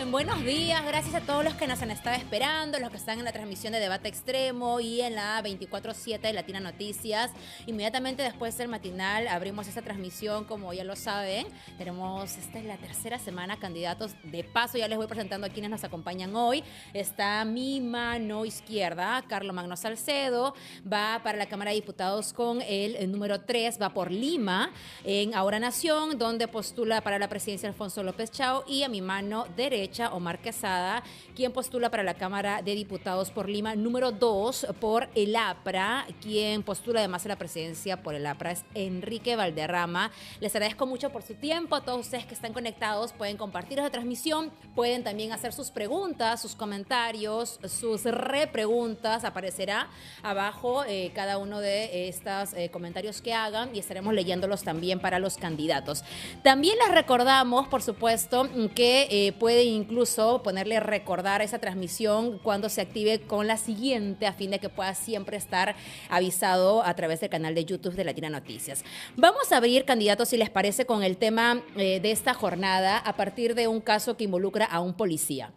Bien, buenos días. Gracias a todos los que nos han estado esperando, los que están en la transmisión de Debate Extremo y en la 24/7 de Latina Noticias. Inmediatamente después del matinal abrimos esta transmisión, como ya lo saben. Esta es la tercera semana, candidatos. De paso, ya les voy presentando a quienes nos acompañan hoy. Está mi mano izquierda, Carlos Magno Salcedo, va para la Cámara de Diputados con el número 3, va por Lima, en Ahora Nación, donde postula para la presidencia Alfonso López Chao, y a mi mano derecha, Omar Quesada, quien postula para la Cámara de Diputados por Lima, número 2 por el APRA, quien postula además a la presidencia por el APRA es Enrique Valderrama. Les agradezco mucho por su tiempo, a todos ustedes que están conectados, pueden compartir esta transmisión, pueden también hacer sus preguntas, sus comentarios, sus repreguntas, aparecerá abajo cada uno de estos comentarios que hagan y estaremos leyéndolos también para los candidatos. También les recordamos, por supuesto, que pueden incluso ponerle recordar a esa transmisión cuando se active con la siguiente, a fin de que pueda siempre estar avisado a través del canal de YouTube de Latina Noticias. Vamos a abrir, candidatos, si les parece, con el tema de esta jornada a partir de un caso que involucra a un policía.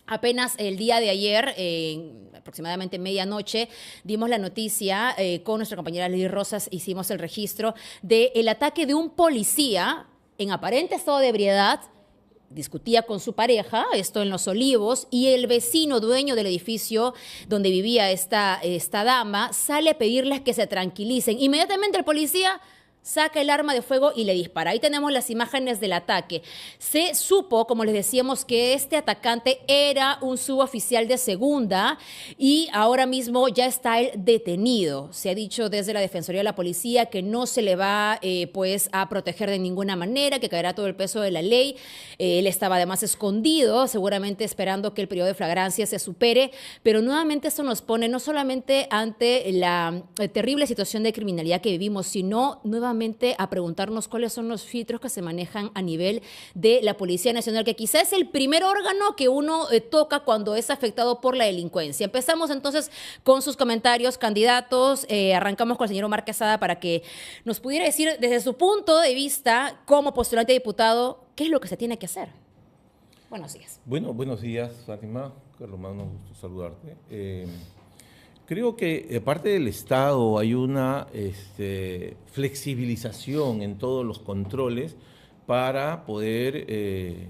Apenas el día de ayer, aproximadamente medianoche, dimos la noticia con nuestra compañera Lidy Rosas, hicimos el registro del ataque de un policía en aparente estado de ebriedad. Discutía con su pareja, esto en Los Olivos, y el vecino dueño del edificio donde vivía esta dama sale a pedirles que se tranquilicen. Inmediatamente el policía saca el arma de fuego y le dispara. Ahí tenemos las imágenes del ataque. Se supo, como les decíamos, que este atacante era un suboficial de segunda y ahora mismo ya está él detenido. Se ha dicho desde la Defensoría de la Policía que no se le va a proteger de ninguna manera, que caerá todo el peso de la ley. Él estaba además escondido, seguramente esperando que el periodo de flagrancia se supere, pero nuevamente esto nos pone no solamente ante la terrible situación de criminalidad que vivimos, sino nuevamente a preguntarnos cuáles son los filtros que se manejan a nivel de la Policía Nacional, que quizás es el primer órgano que uno toca cuando es afectado por la delincuencia. Empezamos entonces con sus comentarios, candidatos. Arrancamos con el señor Omar Quesada para que nos pudiera decir desde su punto de vista, como postulante a diputado, qué es lo que se tiene que hacer. Buenos días. Bueno, buenos días, Fátima. Carlos Magno, gusto saludarte. Creo que de parte del Estado hay una flexibilización en todos los controles para poder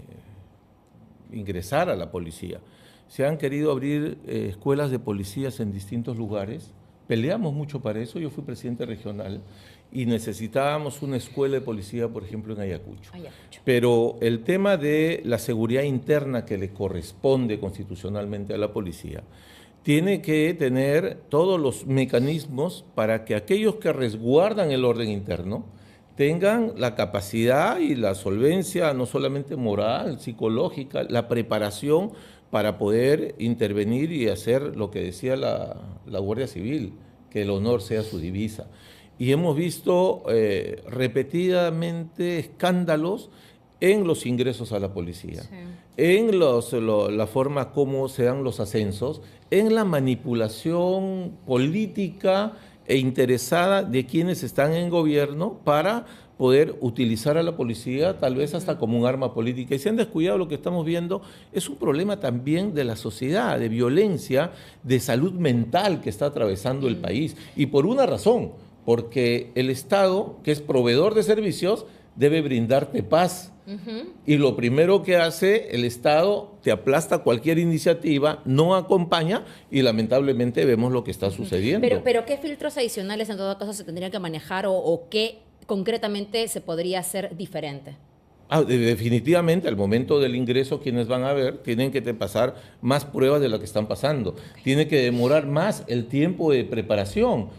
ingresar a la policía. Se han querido abrir escuelas de policías en distintos lugares. Peleamos mucho para eso. Yo fui presidente regional y necesitábamos una escuela de policía, por ejemplo, en Ayacucho. Pero el tema de la seguridad interna que le corresponde constitucionalmente a la policía tiene que tener todos los mecanismos para que aquellos que resguardan el orden interno tengan la capacidad y la solvencia, no solamente moral, psicológica, la preparación para poder intervenir y hacer lo que decía la Guardia Civil, que el honor sea su divisa. Y hemos visto repetidamente escándalos en los ingresos a la policía, sí, en la forma como se dan los ascensos, en la manipulación política e interesada de quienes están en gobierno para poder utilizar a la policía tal vez hasta como un arma política. Y se han descuidado. Lo que estamos viendo es un problema también de la sociedad, de violencia, de salud mental que está atravesando el país. Y por una razón, porque el Estado, que es proveedor de servicios, debe brindarte paz. Y lo primero que hace el Estado, te aplasta cualquier iniciativa, no acompaña y lamentablemente vemos lo que está sucediendo. Pero ¿qué filtros adicionales en todo caso se tendrían que manejar o qué concretamente se podría hacer diferente? Definitivamente, al momento del ingreso, quienes van a ver, tienen que pasar más pruebas de lo que están pasando. Tiene que demorar más el tiempo de preparación.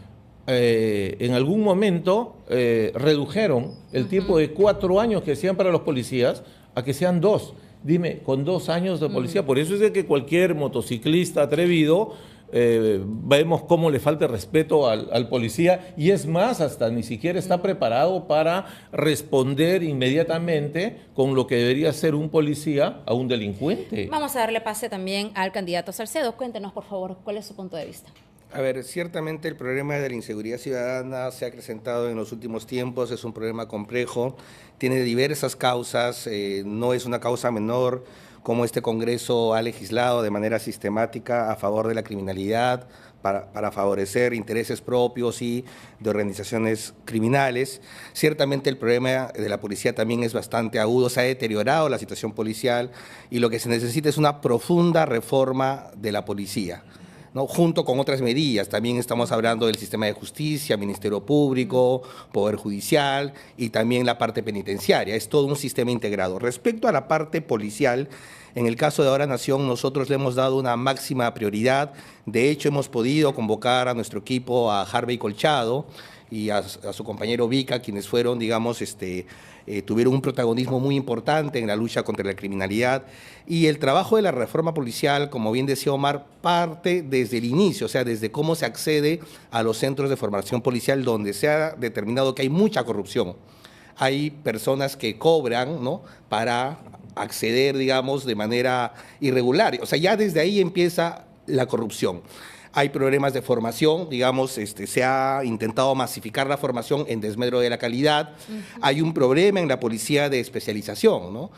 En algún momento redujeron el tiempo de 4 años que hacían para los policías a que sean 2. Dime, con 2 años de policía. Por eso es de que cualquier motociclista atrevido vemos cómo le falta respeto al policía, y es más, hasta ni siquiera está preparado para responder inmediatamente con lo que debería ser un policía a un delincuente. Vamos a darle pase también al candidato Salcedo. Cuéntenos, por favor, cuál es su punto de vista. A ver, ciertamente el problema de la inseguridad ciudadana se ha acrecentado en los últimos tiempos, es un problema complejo, tiene diversas causas, no es una causa menor. cómo este Congreso ha legislado de manera sistemática a favor de la criminalidad, para favorecer intereses propios y de organizaciones criminales. Ciertamente el problema de la policía también es bastante agudo, se ha deteriorado la situación policial y lo que se necesita es una profunda reforma de la policía, ¿no? Junto con otras medidas. También estamos hablando del sistema de justicia, Ministerio Público, Poder Judicial y también la parte penitenciaria. Es todo un sistema integrado. Respecto a la parte policial, en el caso de Ahora Nación, nosotros le hemos dado una máxima prioridad. De hecho, hemos podido convocar a nuestro equipo, a Harvey Colchado y a su compañero Vika, quienes fueron, digamos, tuvieron un protagonismo muy importante en la lucha contra la criminalidad. Y el trabajo de la reforma policial, como bien decía Omar, parte desde el inicio, o sea, desde cómo se accede a los centros de formación policial, donde se ha determinado que hay mucha corrupción. Hay personas que cobran, ¿no?, para acceder, digamos, de manera irregular. O sea, ya desde ahí empieza la corrupción. Hay problemas de formación, digamos, se ha intentado masificar la formación en desmedro de la calidad. Hay un problema en la policía de especialización, ¿no?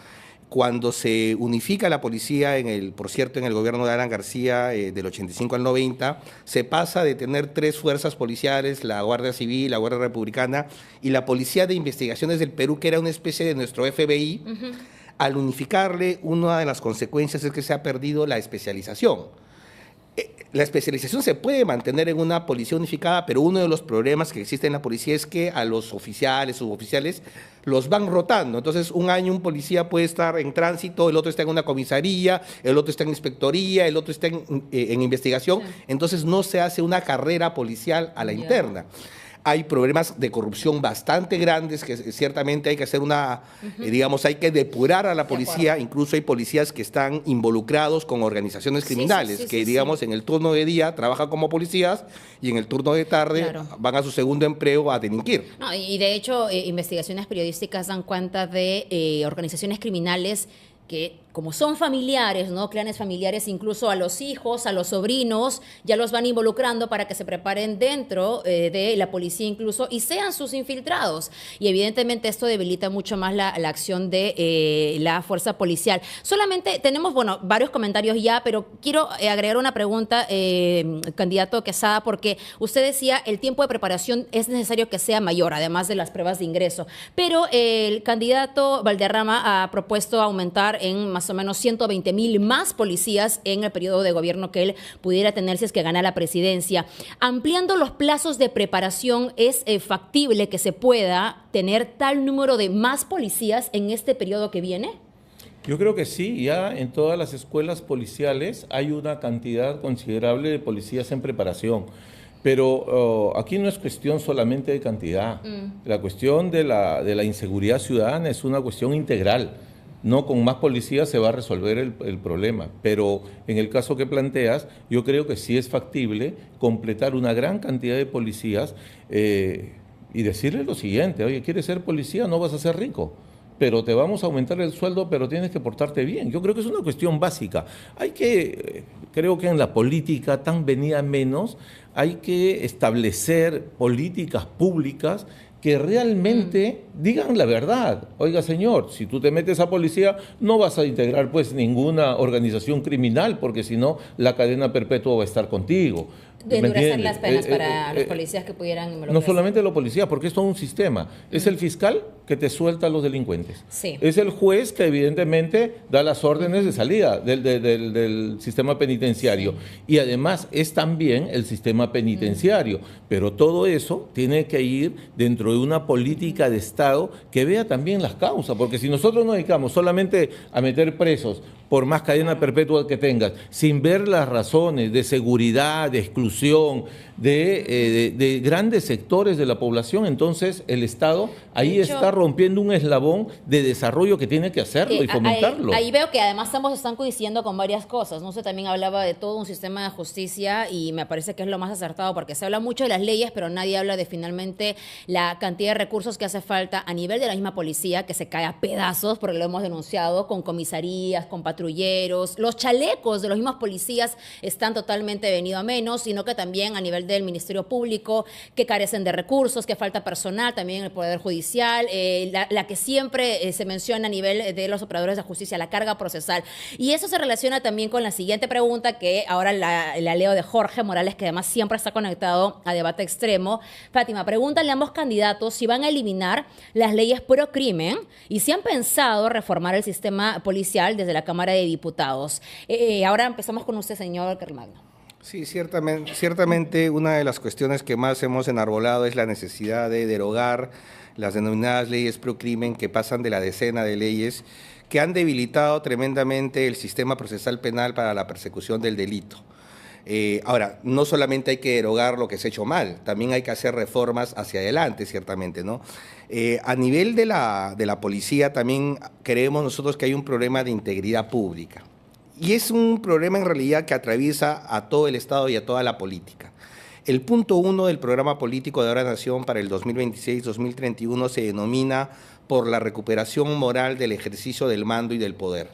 Cuando se unifica la policía, por cierto, en el gobierno de Alan García, del 85 al 90, se pasa de tener 3 fuerzas policiales, la Guardia Civil, la Guardia Republicana y la Policía de Investigaciones del Perú, que era una especie de nuestro FBI. Al unificarle, una de las consecuencias es que se ha perdido la especialización. La especialización se puede mantener en una policía unificada, pero uno de los problemas que existe en la policía es que a los oficiales, suboficiales, los van rotando. Entonces, un año un policía puede estar en tránsito, el otro está en una comisaría, el otro está en inspectoría, el otro está en investigación. Sí. Entonces, no se hace una carrera policial a la interna. Hay problemas de corrupción bastante grandes que ciertamente hay que hacer digamos, hay que depurar a la policía. Incluso hay policías que están involucrados con organizaciones criminales, digamos, en el turno de día trabajan como policías y en el turno de tarde van a su segundo empleo a delinquir. No, y de hecho, investigaciones periodísticas dan cuenta de organizaciones criminales que, como son familiares, ¿no?, clanes familiares, incluso a los hijos, a los sobrinos, ya los van involucrando para que se preparen dentro de la policía incluso y sean sus infiltrados. Y evidentemente esto debilita mucho más la acción de la fuerza policial. Solamente tenemos, bueno, varios comentarios ya, pero quiero agregar una pregunta, candidato Quesada, porque usted decía el tiempo de preparación es necesario que sea mayor, además de las pruebas de ingreso. Pero el candidato Valderrama ha propuesto aumentar en más o menos 120,000 más policías en el periodo de gobierno que él pudiera tener si es que gana la presidencia. Ampliando los plazos de preparación, ¿es factible que se pueda tener tal número de más policías en este periodo que viene? Yo creo que sí, ya en todas las escuelas policiales hay una cantidad considerable de policías en preparación. Pero aquí no es cuestión solamente de cantidad. La cuestión de la inseguridad ciudadana es una cuestión integral. No con más policías se va a resolver el problema, pero en el caso que planteas, yo creo que sí es factible completar una gran cantidad de policías y decirle lo siguiente: oye, ¿quieres ser policía? No vas a ser rico, pero te vamos a aumentar el sueldo, pero tienes que portarte bien. Yo creo que es una cuestión básica. Creo que en la política tan venida menos, hay que establecer políticas públicas que realmente digan la verdad. Oiga, señor, si tú te metes a policía, no vas a integrar pues ninguna organización criminal, porque si no, la cadena perpetua va a estar contigo. De endurecer las penas para los policías que pudieran involucrarse. No solamente los policías, porque esto es un sistema. Es el fiscal que te suelta a los delincuentes. Sí. Es el juez que evidentemente da las órdenes de salida del sistema penitenciario. Sí. Y además es también el sistema penitenciario. Pero todo eso tiene que ir dentro de una política de Estado que vea también las causas. Porque si nosotros nos dedicamos solamente a meter presos por más cadena perpetua que tengas, sin ver las razones de seguridad, de exclusión, de grandes sectores de la población, entonces el Estado ahí está rompiendo un eslabón de desarrollo que tiene que hacerlo y fomentarlo. Ahí veo que además ambos están coincidiendo con varias cosas, ¿no? Usted también hablaba de todo un sistema de justicia y me parece que es lo más acertado, porque se habla mucho de las leyes, pero nadie habla de finalmente la cantidad de recursos que hace falta a nivel de la misma policía, que se cae a pedazos, porque lo hemos denunciado, con comisarías, con patrulleros. Los chalecos de los mismos policías están totalmente venido a menos, sino que también a nivel del Ministerio Público, que carecen de recursos, que falta personal también en el Poder Judicial, la que siempre se menciona a nivel de los operadores de justicia, la carga procesal. Y eso se relaciona también con la siguiente pregunta que ahora la leo de Jorge Morales, que además siempre está conectado a Debate Extremo. Fátima, pregúntale a ambos candidatos si van a eliminar las leyes pro crimen y si han pensado reformar el sistema policial desde la Cámara de Diputados. Ahora empezamos con usted, señor Carlomagno. Sí, ciertamente una de las cuestiones que más hemos enarbolado es la necesidad de derogar las denominadas leyes pro crimen, que pasan de la decena de leyes que han debilitado tremendamente el sistema procesal penal para la persecución del delito. Ahora, no solamente hay que derogar lo que se ha hecho mal, también hay que hacer reformas hacia adelante, ciertamente, ¿no? A nivel de la policía también creemos nosotros que hay un problema de integridad pública. Y es un problema en realidad que atraviesa a todo el Estado y a toda la política. El punto 1 del programa político de Ahora Nación para el 2026-2031 se denomina por la recuperación moral del ejercicio del mando y del poder.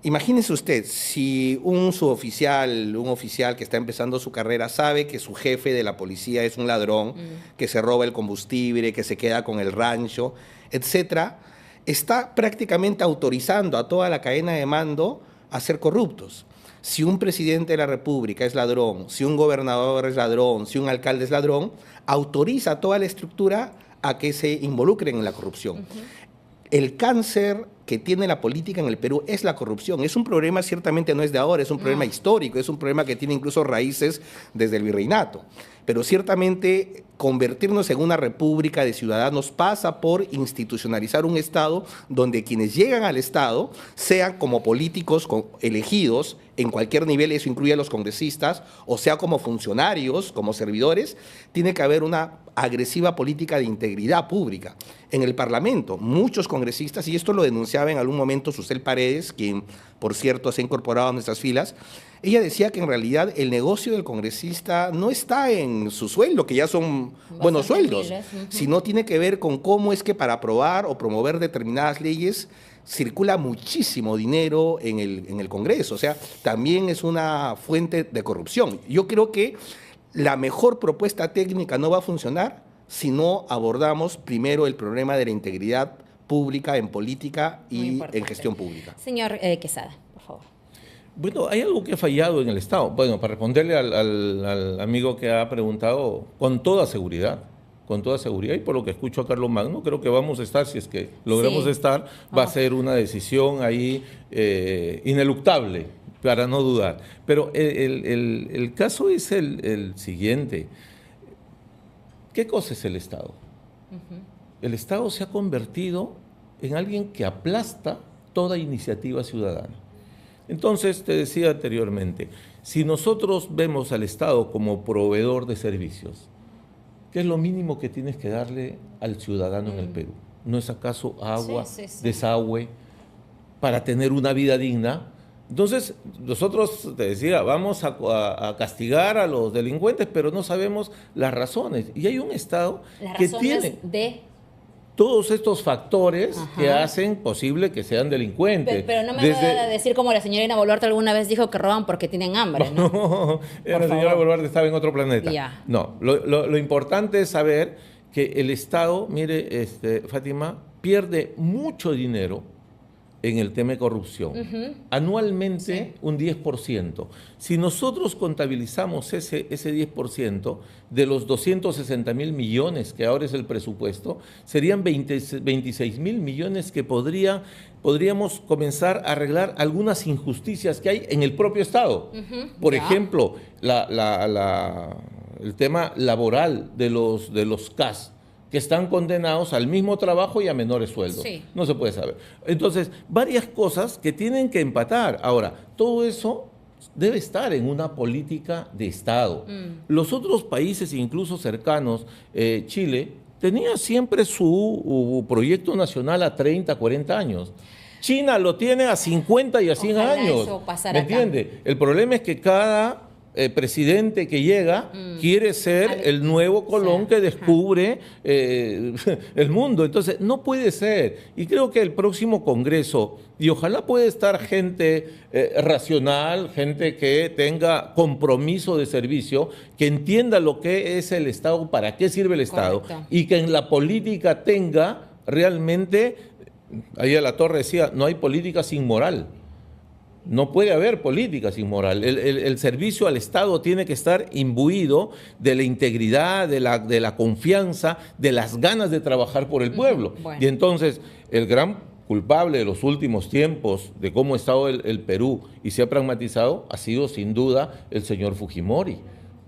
Imagínese usted, si un suboficial, un oficial que está empezando su carrera sabe que su jefe de la policía es un ladrón, que se roba el combustible, que se queda con el rancho, etcétera, está prácticamente autorizando a toda la cadena de mando a ser corruptos. Si un presidente de la República es ladrón, si un gobernador es ladrón, si un alcalde es ladrón, autoriza a toda la estructura a que se involucren en la corrupción. El cáncer que tiene la política en el Perú es la corrupción. Es un problema, ciertamente no es de ahora, es un problema histórico, es un problema que tiene incluso raíces desde el virreinato. Pero ciertamente convertirnos en una república de ciudadanos pasa por institucionalizar un Estado donde quienes llegan al Estado sean como políticos elegidos en cualquier nivel, eso incluye a los congresistas, o sea como funcionarios, como servidores. Tiene que haber una agresiva política de integridad pública. En el Parlamento, muchos congresistas, y esto lo denunciaba en algún momento Susel Paredes, quien por cierto se ha incorporado a nuestras filas, ella decía que en realidad el negocio del congresista no está en su sueldo, que ya son buenos sueldos, sino tiene que ver con cómo es que para aprobar o promover determinadas leyes circula muchísimo dinero en el Congreso. O sea, también es una fuente de corrupción. Yo creo que la mejor propuesta técnica no va a funcionar si no abordamos primero el problema de la integridad pública en política y en gestión pública. Señor Quesada, por favor. Bueno, hay algo que ha fallado en el Estado. Bueno, para responderle al amigo que ha preguntado, con toda seguridad, y por lo que escucho a Carlomagno, creo que vamos a estar, si es que logramos estar, va a ser una decisión ahí ineluctable, para no dudar. Pero el caso es el siguiente. ¿Qué cosa es el Estado? El Estado se ha convertido en alguien que aplasta toda iniciativa ciudadana. Entonces, te decía anteriormente, si nosotros vemos al Estado como proveedor de servicios, ¿qué es lo mínimo que tienes que darle al ciudadano en el Perú? ¿No es acaso agua, desagüe, para tener una vida digna? Entonces, nosotros, te decía, vamos a castigar a los delincuentes, pero no sabemos las razones. Y hay un Estado que tiene todos estos factores que hacen posible que sean delincuentes. Pero no me va a decir como la señora Ina Boluarte alguna vez dijo que roban porque tienen hambre, ¿no? No, la señora Boluarte estaba en otro planeta. Ya. No, lo importante es saber que el Estado, mire, Fátima, pierde mucho dinero en el tema de corrupción. Anualmente un 10%. Si nosotros contabilizamos ese 10% de los 260.000 millones que ahora es el presupuesto, serían 26.000 millones que podríamos comenzar a arreglar algunas injusticias que hay en el propio Estado. Por ejemplo, el tema laboral de los CAS, que están condenados al mismo trabajo y a menores sueldos. No se puede saber. Entonces, varias cosas que tienen que empatar. Ahora, todo eso debe estar en una política de Estado. Los otros países, incluso cercanos, Chile, tenía siempre su proyecto nacional a 30, 40 años. China lo tiene a 50 y a 100 años. Eso pasara ¿Me entiende? El problema es que cada presidente que llega quiere ser el nuevo Colón que descubre el mundo. Entonces, no puede ser. Y creo que el próximo Congreso, y ojalá pueda estar gente racional, gente que tenga compromiso de servicio, que entienda lo que es el Estado, para qué sirve el Estado, correcto, y que en la política tenga realmente, ahí a la Torre decía, no hay política sin moral. No puede haber política sin moral. El servicio al Estado tiene que estar imbuido de la integridad, de la confianza, de las ganas de trabajar por el pueblo. Bueno. Y entonces, el gran culpable de los últimos tiempos de cómo ha estado el Perú y se ha pragmatizado ha sido sin duda el señor Fujimori,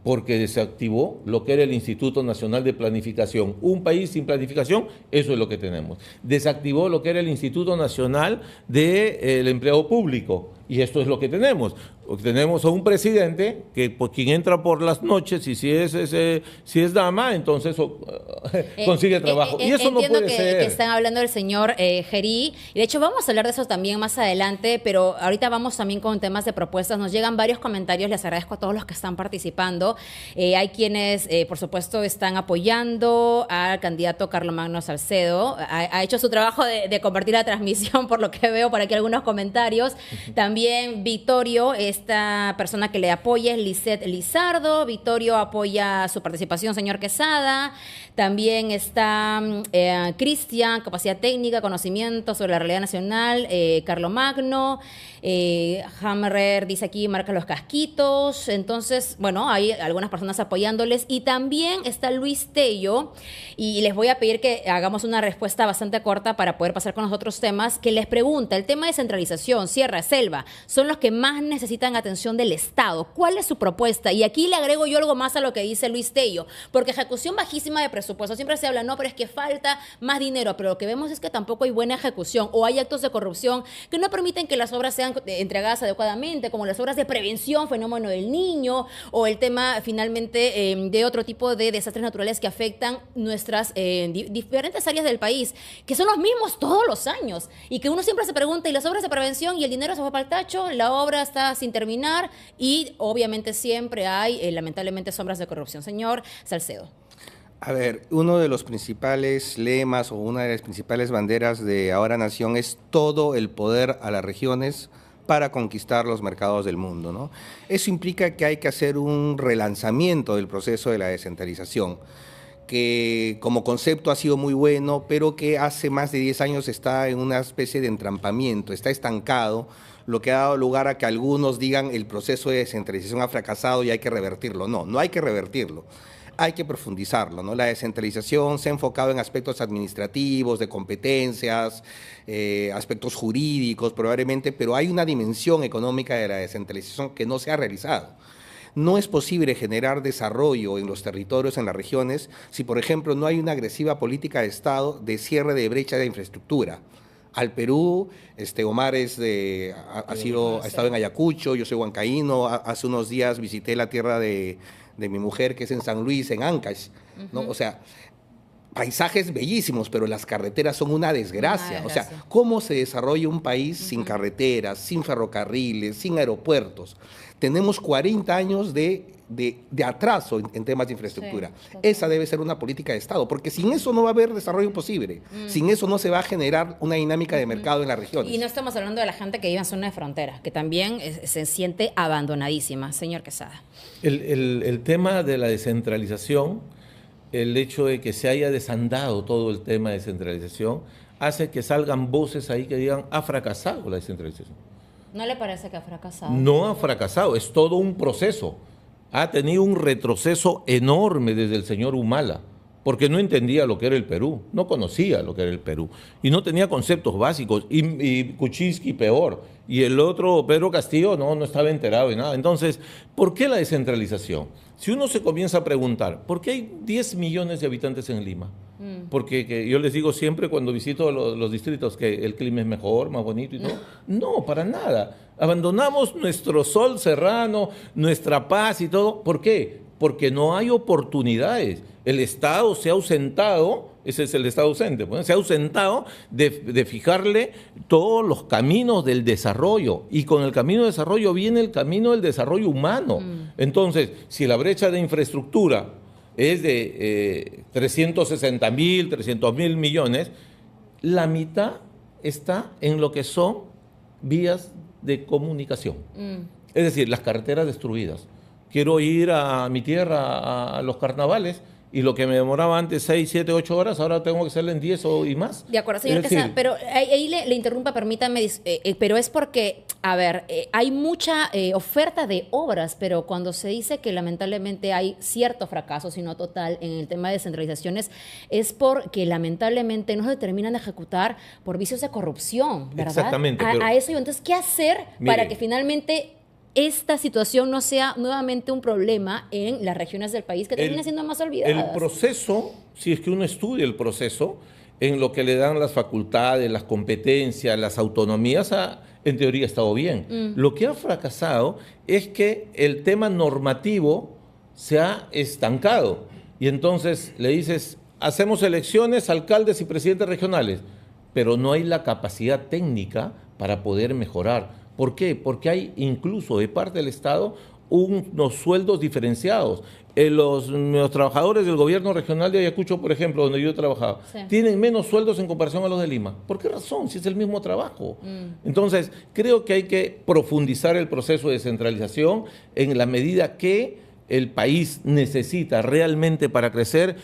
porque desactivó lo que era el Instituto Nacional de Planificación. Un país sin planificación, eso es lo que tenemos. Desactivó lo que era el Instituto Nacional del Empleo Público, y esto es lo que tenemos. Tenemos a un presidente que pues, quien entra por las noches y si es dama, entonces consigue trabajo. Y eso no puede ser. Que están hablando del señor Gerí. Y de hecho vamos a hablar de eso también más adelante, pero ahorita vamos también con temas de propuestas. Nos llegan varios comentarios, les agradezco a todos los que están participando. Hay quienes, por supuesto, están apoyando al candidato Carlomagno Salcedo. Ha hecho su trabajo de compartir la transmisión, por lo que veo por aquí algunos comentarios. También Vittorio, esta persona que le apoya es Lisette Lizardo. Vittorio apoya su participación, señor Quesada. También está Cristian, capacidad técnica, conocimiento sobre la realidad nacional, Carlomagno. Hammerer dice aquí, marca los casquitos. Entonces, bueno, hay algunas personas apoyándoles. Y también está Luis Tello. Y les voy a pedir que hagamos una respuesta bastante corta para poder pasar con los otros temas. Que les pregunta, el tema de centralización, Sierra, Selva, son los que más necesitan atención del Estado. ¿Cuál es su propuesta? Y aquí le agrego yo algo más a lo que dice Luis Tello, porque ejecución bajísima de presupuesto. Siempre se habla, no, pero es que falta más dinero, pero lo que vemos es que tampoco hay buena ejecución o hay actos de corrupción que no permiten que las obras sean entregadas adecuadamente, como las obras de prevención, fenómeno del niño, o el tema finalmente de otro tipo de desastres naturales que afectan nuestras diferentes áreas del país, que son los mismos todos los años, y que uno siempre se pregunta, ¿y las obras de prevención? Y el dinero se fue para el tacho, la obra está sin terminar, y obviamente siempre hay, lamentablemente, sombras de corrupción. Señor Salcedo. A ver, uno de los principales lemas o una de las principales banderas de Ahora Nación es todo el poder a las regiones para conquistar los mercados del mundo, ¿no? Eso implica que hay que hacer un relanzamiento del proceso de la descentralización, que como concepto ha sido muy bueno, pero que hace más de 10 años está en una especie de entrampamiento, está estancado, lo que ha dado lugar a que algunos digan el proceso de descentralización ha fracasado y hay que revertirlo. No, no hay que revertirlo. Hay que profundizarlo, ¿no? La descentralización se ha enfocado en aspectos administrativos, de competencias, aspectos jurídicos probablemente, pero hay una dimensión económica de la descentralización que no se ha realizado. No es posible generar desarrollo en los territorios, en las regiones, si por ejemplo no hay una agresiva política de Estado de cierre de brecha de infraestructura. Al Perú, Omar ha estado en Ayacucho, yo soy huancaíno, hace unos días visité la tierra de mi mujer, que es en San Luis, en Ancash, ¿no? O sea, paisajes bellísimos, pero las carreteras son una desgracia. O sea, ¿cómo se desarrolla un país sin carreteras, sin ferrocarriles, sin aeropuertos? Tenemos 40 años de atraso en temas de infraestructura. Sí, esa debe ser una política de Estado, porque sin eso no va a haber desarrollo posible. Sin eso no se va a generar una dinámica de mercado en las regiones. Y no estamos hablando de la gente que vive en zona de frontera, que también se siente abandonadísima. Señor Quesada. El tema de la descentralización, el hecho de que se haya desandado todo el tema de descentralización, hace que salgan voces ahí que digan, ha fracasado la descentralización. ¿No le parece que ha fracasado? No ha fracasado, es todo un proceso. Ha tenido un retroceso enorme desde el señor Humala, porque no entendía lo que era el Perú, no conocía lo que era el Perú, y no tenía conceptos básicos, y Kuczynski peor, y el otro, Pedro Castillo, no estaba enterado de nada. Entonces, ¿por qué la descentralización? Si uno se comienza a preguntar, ¿por qué hay 10 millones de habitantes en Lima? Porque yo les digo siempre cuando visito los distritos que el clima es mejor, más bonito y todo. No, para nada. Abandonamos nuestro sol serrano, nuestra paz y todo. ¿Por qué? porque no hay oportunidades. El Estado se ha ausentado, ese es el Estado ausente, pues, se ha ausentado de fijarle todos los caminos del desarrollo, y con el camino de desarrollo viene el camino del desarrollo humano. Entonces, si la brecha de infraestructura es de 360.000, 300.000 millones, la mitad está en lo que son vías de comunicación. Es decir, las carreteras destruidas. Quiero ir a mi tierra a los carnavales, y lo que me demoraba antes 6, 7, 8 horas, ahora tengo que hacerlo en 10 o y más. De acuerdo, señor Quesada, pero ahí le interrumpa, permítame, pero es porque, a ver, hay mucha oferta de obras, pero cuando se dice que lamentablemente hay cierto fracaso, si no total, en el tema de descentralizaciones, es porque lamentablemente no se terminan de ejecutar por vicios de corrupción, ¿verdad? Exactamente. A eso, entonces, ¿qué hacer para que finalmente esta situación no sea nuevamente un problema en las regiones del país que terminan siendo más olvidadas? El proceso, si es que uno estudia el proceso, en lo que le dan las facultades, las competencias, las autonomías, en teoría ha estado bien. Lo que ha fracasado es que el tema normativo se ha estancado. Y entonces le dices, hacemos elecciones, alcaldes y presidentes regionales, pero no hay la capacidad técnica para poder mejorar. ¿Por qué? Porque hay incluso de parte del Estado unos sueldos diferenciados. Los trabajadores del gobierno regional de Ayacucho, por ejemplo, donde yo he trabajado, tienen menos sueldos en comparación a los de Lima. ¿Por qué razón? Si es el mismo trabajo. Entonces, creo que hay que profundizar el proceso de descentralización en la medida que el país necesita realmente para crecer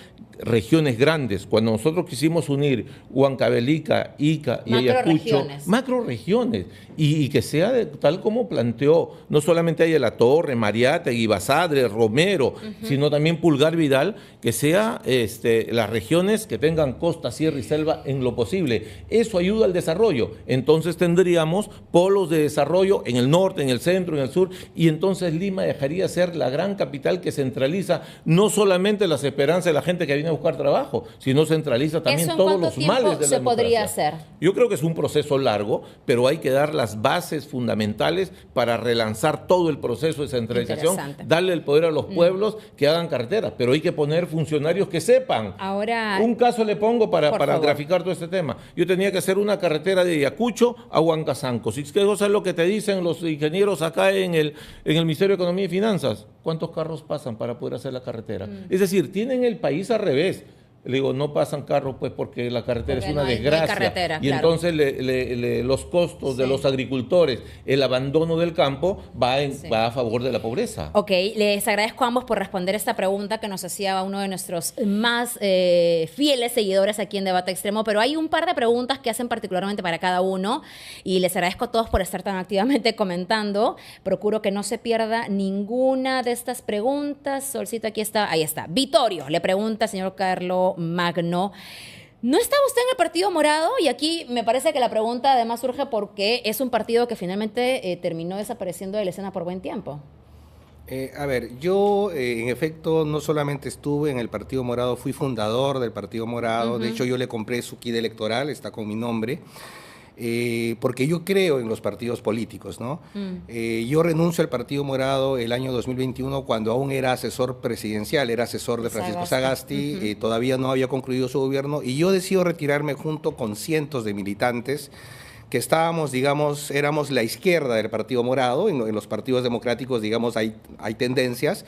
regiones grandes. Cuando nosotros quisimos unir Huancavelica, Ica y Ayacucho, macroregiones, y que sea tal como planteó, no solamente Aya La Torre, Mariátegui, Basadre, Romero, sino también Pulgar Vidal, que sea las regiones que tengan costa, sierra y selva en lo posible. Eso ayuda al desarrollo. Entonces tendríamos polos de desarrollo en el norte, en el centro, en el sur, y entonces Lima dejaría de ser la gran capital que centraliza no solamente las esperanzas de la gente que viene a buscar trabajo, sino centraliza también todos los males de la democracia. ¿Se podría hacer? Yo creo que es un proceso largo, pero hay que dar las bases fundamentales para relanzar todo el proceso de centralización, darle el poder a los pueblos que hagan carreteras, pero hay que poner funcionarios que sepan. Ahora, un caso le pongo para graficar todo este tema. Yo tenía que hacer una carretera de Ayacucho a Huancasanco. ¿Qué cosa es lo que te dicen los ingenieros acá en el Ministerio de Economía y Finanzas? ¿Cuántos carros pasan para poder hacer la carretera? Es decir, tienen el país al revés. Le digo, no pasan carros pues porque la carretera es una desgracia. Y entonces los costos de los agricultores, el abandono del campo va a favor de la pobreza. Ok, les agradezco a ambos por responder esta pregunta que nos hacía uno de nuestros más fieles seguidores aquí en Debate Extremo, pero hay un par de preguntas que hacen particularmente para cada uno y les agradezco a todos por estar tan activamente comentando. Procuro que no se pierda ninguna de estas preguntas. Solcito, aquí está, ahí está. Vittorio le pregunta, señor Carlos Magno, ¿no estaba usted en el Partido Morado? Y aquí me parece que la pregunta además surge porque es un partido que finalmente terminó desapareciendo de la escena por buen tiempo. A ver, yo en efecto no solamente estuve en el Partido Morado, fui fundador del Partido Morado, de hecho yo le compré su kit electoral, está con mi nombre. Porque yo creo en los partidos políticos, ¿no? Yo renuncio al Partido Morado el año 2021 cuando aún era asesor presidencial, era asesor de Francisco Sagasti, todavía no había concluido su gobierno, y yo decido retirarme junto con cientos de militantes que estábamos, digamos, éramos la izquierda del Partido Morado, en los partidos democráticos, digamos, hay tendencias,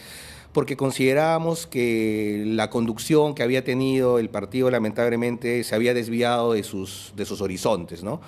porque considerábamos que la conducción que había tenido el partido lamentablemente se había desviado de sus horizontes, ¿no?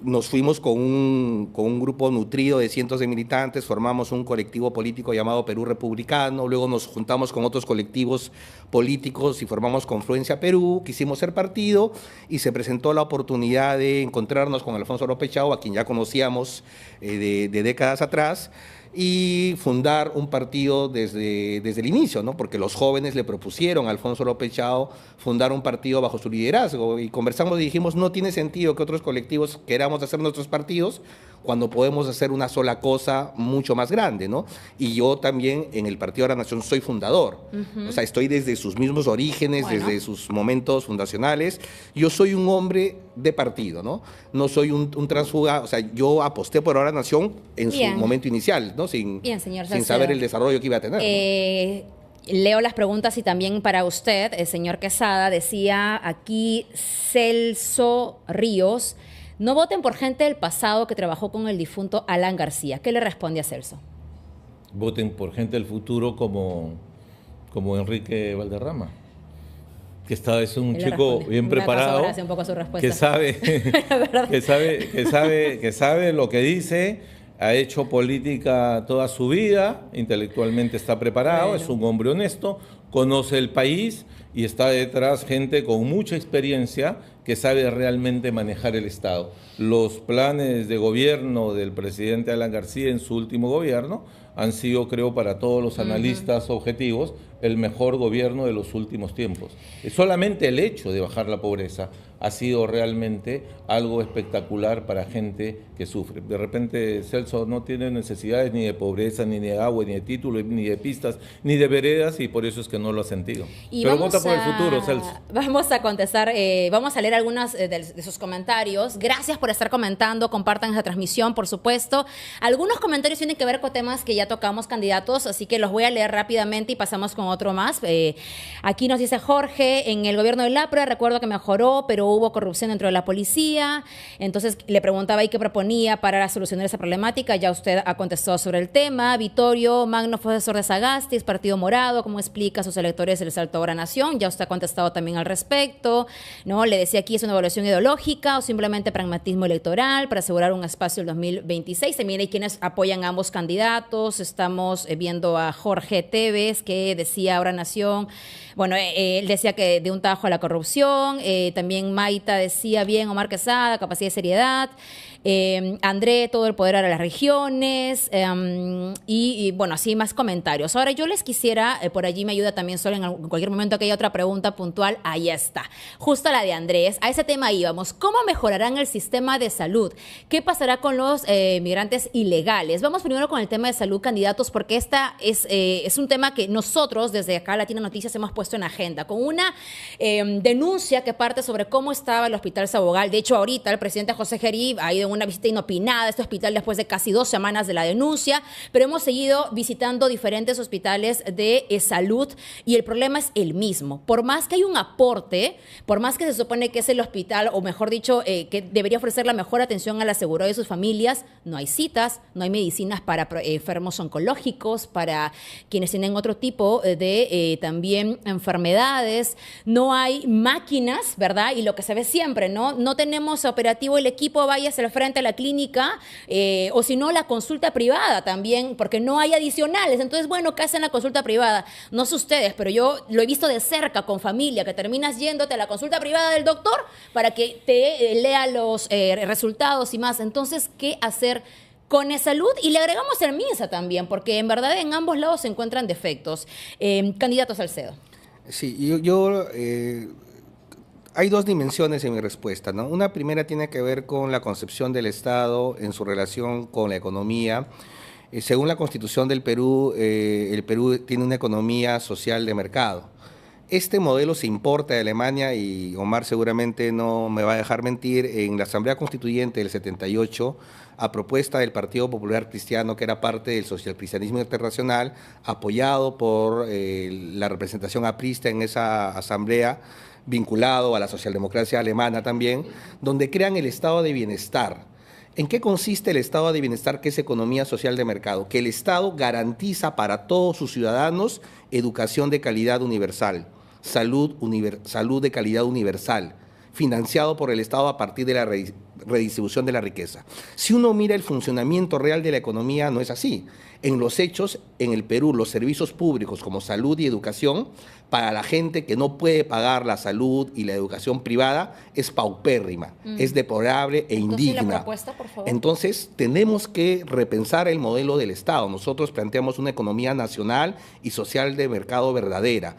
Nos fuimos con un grupo nutrido de cientos de militantes, formamos un colectivo político llamado Perú Republicano, luego nos juntamos con otros colectivos políticos y formamos Confluencia Perú, quisimos ser partido y se presentó la oportunidad de encontrarnos con Alfonso López Chao, a quien ya conocíamos de décadas atrás, y fundar un partido desde el inicio, ¿no? Porque los jóvenes le propusieron a Alfonso López Chao fundar un partido bajo su liderazgo y conversamos y dijimos, no tiene sentido que otros colectivos queramos hacer nuestros partidos, cuando podemos hacer una sola cosa mucho más grande, ¿no? Y yo también en el Partido de la Nación soy fundador, o sea, estoy desde sus mismos orígenes, desde sus momentos fundacionales. Yo soy un hombre de partido, ¿no? No soy un transfuga, o sea, yo aposté por Ahora Nación en su momento inicial, ¿no? Sin saber el desarrollo que iba a tener, ¿no? Leo las preguntas y también para usted, el señor Quesada, decía aquí Celso Ríos, no voten por gente del pasado que trabajó con el difunto Alan García. ¿Qué le responde a Celso? Voten por gente del futuro como Enrique Valderrama, que es un chico bien preparado, un poco su respuesta. que sabe lo que dice. Ha hecho política toda su vida, intelectualmente está preparado, es un hombre honesto, conoce el país y está detrás gente con mucha experiencia que sabe realmente manejar el Estado. Los planes de gobierno del presidente Alan García en su último gobierno han sido, creo, para todos los analistas objetivos, el mejor gobierno de los últimos tiempos. Solamente el hecho de bajar la pobreza ha sido realmente algo espectacular para gente que sufre. De repente Celso no tiene necesidades ni de pobreza, ni de agua, ni de títulos, ni de pistas, ni de veredas, y por eso es que no lo ha sentido. Pero vota por el futuro, Celso. Vamos a contestar, vamos a leer algunos de sus comentarios. Gracias por estar comentando, compartan esta transmisión, por supuesto. Algunos comentarios tienen que ver con temas que ya tocamos, candidatos, así que los voy a leer rápidamente y pasamos con otro más. Aquí nos dice Jorge, en el gobierno de Lapra recuerdo que mejoró, pero hubo corrupción dentro de la policía. Entonces le preguntaba ahí qué proponía para solucionar esa problemática. Ya usted ha contestado sobre el tema. Vittorio Magno fue asesor de Sagasti's, Partido Morado. ¿Cómo explica a sus electores el salto Ahora Nación? Ya usted ha contestado también al respecto, ¿no? Le decía aquí, ¿es una evaluación ideológica o simplemente pragmatismo electoral para asegurar un espacio el 2026? También hay quienes apoyan a ambos candidatos. Estamos viendo a Jorge Tevez, que decía Ahora Nación. Bueno, él decía que de un tajo a la corrupción. También Maita decía bien, Omar Quesada, capacidad de seriedad. André, todo el poder a las regiones. Y bueno, así más comentarios. Ahora yo les quisiera, por allí me ayuda también Sol, en cualquier momento que haya otra pregunta puntual, ahí está. Justo la de Andrés, a ese tema íbamos. ¿Cómo mejorarán el sistema de salud? ¿Qué pasará con los migrantes ilegales? Vamos primero con el tema de salud, candidatos, porque esta es un tema que nosotros desde acá Latina Noticias hemos puesto en agenda, con una denuncia que parte sobre cómo estaba el Hospital Sabogal. De hecho, ahorita el presidente José Gerí ha ido en una visita inopinada a este hospital después de casi 2 semanas de la denuncia, pero hemos seguido visitando diferentes hospitales de salud y el problema es el mismo. Por más que hay un aporte, por más que se supone que es el hospital, o mejor dicho, que debería ofrecer la mejor atención al asegurado y sus familias, no hay citas, no hay medicinas para enfermos oncológicos, para quienes tienen otro tipo de también enfermedades, no hay máquinas, ¿verdad? Y lo que se ve siempre, ¿no? No tenemos operativo el equipo, vaya hacia el frente a la clínica, o si no, la consulta privada también, porque no hay adicionales. Entonces, bueno, ¿qué hacen la consulta privada? No sé ustedes, pero yo lo he visto de cerca con familia, que terminas yéndote a la consulta privada del doctor para que te lea los resultados y más. Entonces, ¿qué hacer con salud? Y le agregamos el MINSA también, porque en verdad en ambos lados se encuentran defectos. Candidato Salcedo. Sí, hay 2 dimensiones en mi respuesta, ¿no? Una primera tiene que ver con la concepción del Estado en su relación con la economía. Según la Constitución del Perú, el Perú tiene una economía social de mercado. Este modelo se importa de Alemania y Omar seguramente no me va a dejar mentir. En la Asamblea Constituyente del 78, a propuesta del Partido Popular Cristiano, que era parte del socialcristianismo internacional, apoyado por la representación aprista en esa asamblea, vinculado a la socialdemocracia alemana también, donde crean el estado de bienestar. ¿En qué consiste el estado de bienestar, que es economía social de mercado? Que el Estado garantiza para todos sus ciudadanos educación de calidad universal, salud de calidad universal, financiado por el Estado a partir de la redistribución de la riqueza. Si uno mira el funcionamiento real de la economía, no es así. En los hechos, en el Perú, los servicios públicos como salud y educación, para la gente que no puede pagar la salud y la educación privada, es paupérrima, es deplorable e indigna. Entonces, la propuesta, por favor. Entonces, tenemos que repensar el modelo del Estado. Nosotros planteamos una economía nacional y social de mercado verdadera.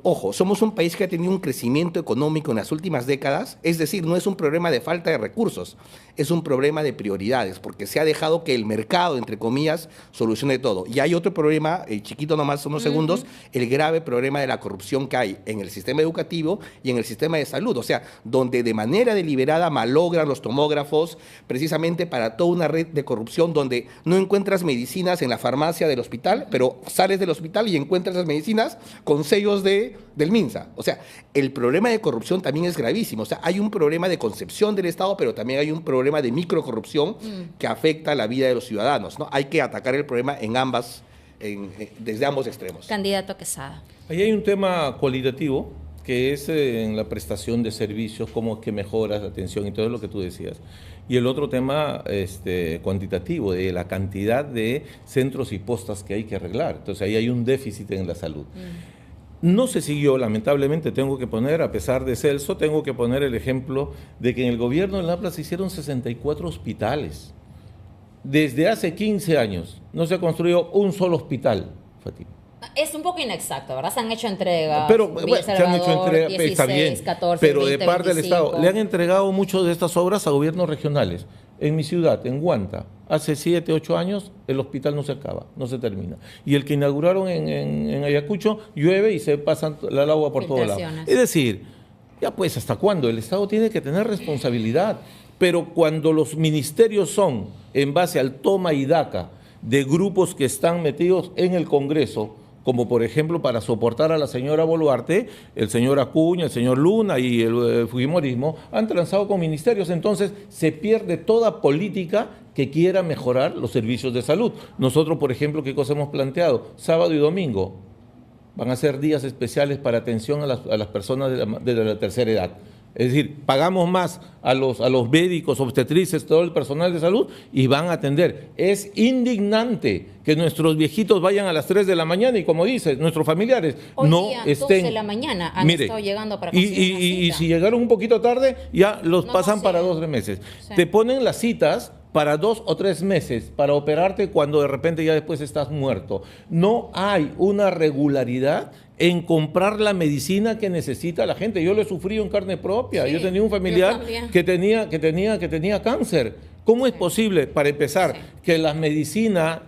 Ojo, somos un país que ha tenido un crecimiento económico en las últimas décadas, es decir, no es un problema de falta de recursos. recursos. Es un problema de prioridades, porque se ha dejado que el mercado, entre comillas, solucione todo. Y hay otro problema, chiquito nomás, unos segundos, el grave problema de la corrupción que hay en el sistema educativo y en el sistema de salud. O sea, donde de manera deliberada malogran los tomógrafos, precisamente para toda una red de corrupción, donde no encuentras medicinas en la farmacia del hospital, pero sales del hospital y encuentras las medicinas con sellos del MINSA. O sea, el problema de corrupción también es gravísimo. O sea, hay un problema de concepción del Estado, pero también hay un problema de microcorrupción que afecta la vida de los ciudadanos, ¿no? Hay que atacar el problema desde ambos extremos. Candidato Quesada. Ahí hay un tema cualitativo que es en la prestación de servicios, cómo es que mejoras la atención y todo lo que tú decías. Y el otro tema cuantitativo, de la cantidad de centros y postas que hay que arreglar. Entonces ahí hay un déficit en la salud. No se siguió, lamentablemente, tengo que poner, a pesar de Celso, tengo que poner el ejemplo de que en el gobierno de Lapra se hicieron 64 hospitales. Desde hace 15 años no se ha construido un solo hospital, Fátima. Es un poco inexacto, ¿verdad? Se han hecho entregas. Pero bueno, se han hecho entregas, 16, está bien, 14, pero 20, de parte 25. del Estado. Le han entregado muchas de estas obras a gobiernos regionales. En mi ciudad, en Huanta, hace 7, 8 años, el hospital no se acaba, no se termina. Y el que inauguraron en Ayacucho, llueve y se pasa el agua por todos lados. Es decir, ya pues, ¿hasta cuándo? El Estado tiene que tener responsabilidad. Pero cuando los ministerios son en base al toma y daca de grupos que están metidos en el Congreso, como por ejemplo para soportar a la señora Boluarte, el señor Acuña, el señor Luna y el fujimorismo, han transado con ministerios, entonces se pierde toda política que quiera mejorar los servicios de salud. Nosotros, por ejemplo, ¿qué cosa hemos planteado? Sábado y domingo van a ser días especiales para atención a las personas de la tercera edad. Es decir, pagamos más a los médicos, obstetrices, todo el personal de salud y van a atender. Es indignante que nuestros viejitos vayan a las 3 de la mañana y, como dices, nuestros familiares Hoy no día, estén... 12 de la mañana han estado llegando para conseguir una y cita. si llegaron un poquito tarde, ya los No pasan para consiguen. 2 o 3 meses. Sí. Te ponen las citas para 2 o 3 meses para operarte cuando de repente ya después estás muerto. No hay una regularidad en comprar la medicina que necesita la gente. Yo lo he sufrido en carne propia. Sí, yo tenía un familiar que tenía cáncer. ¿Cómo es posible, para empezar, que la medicina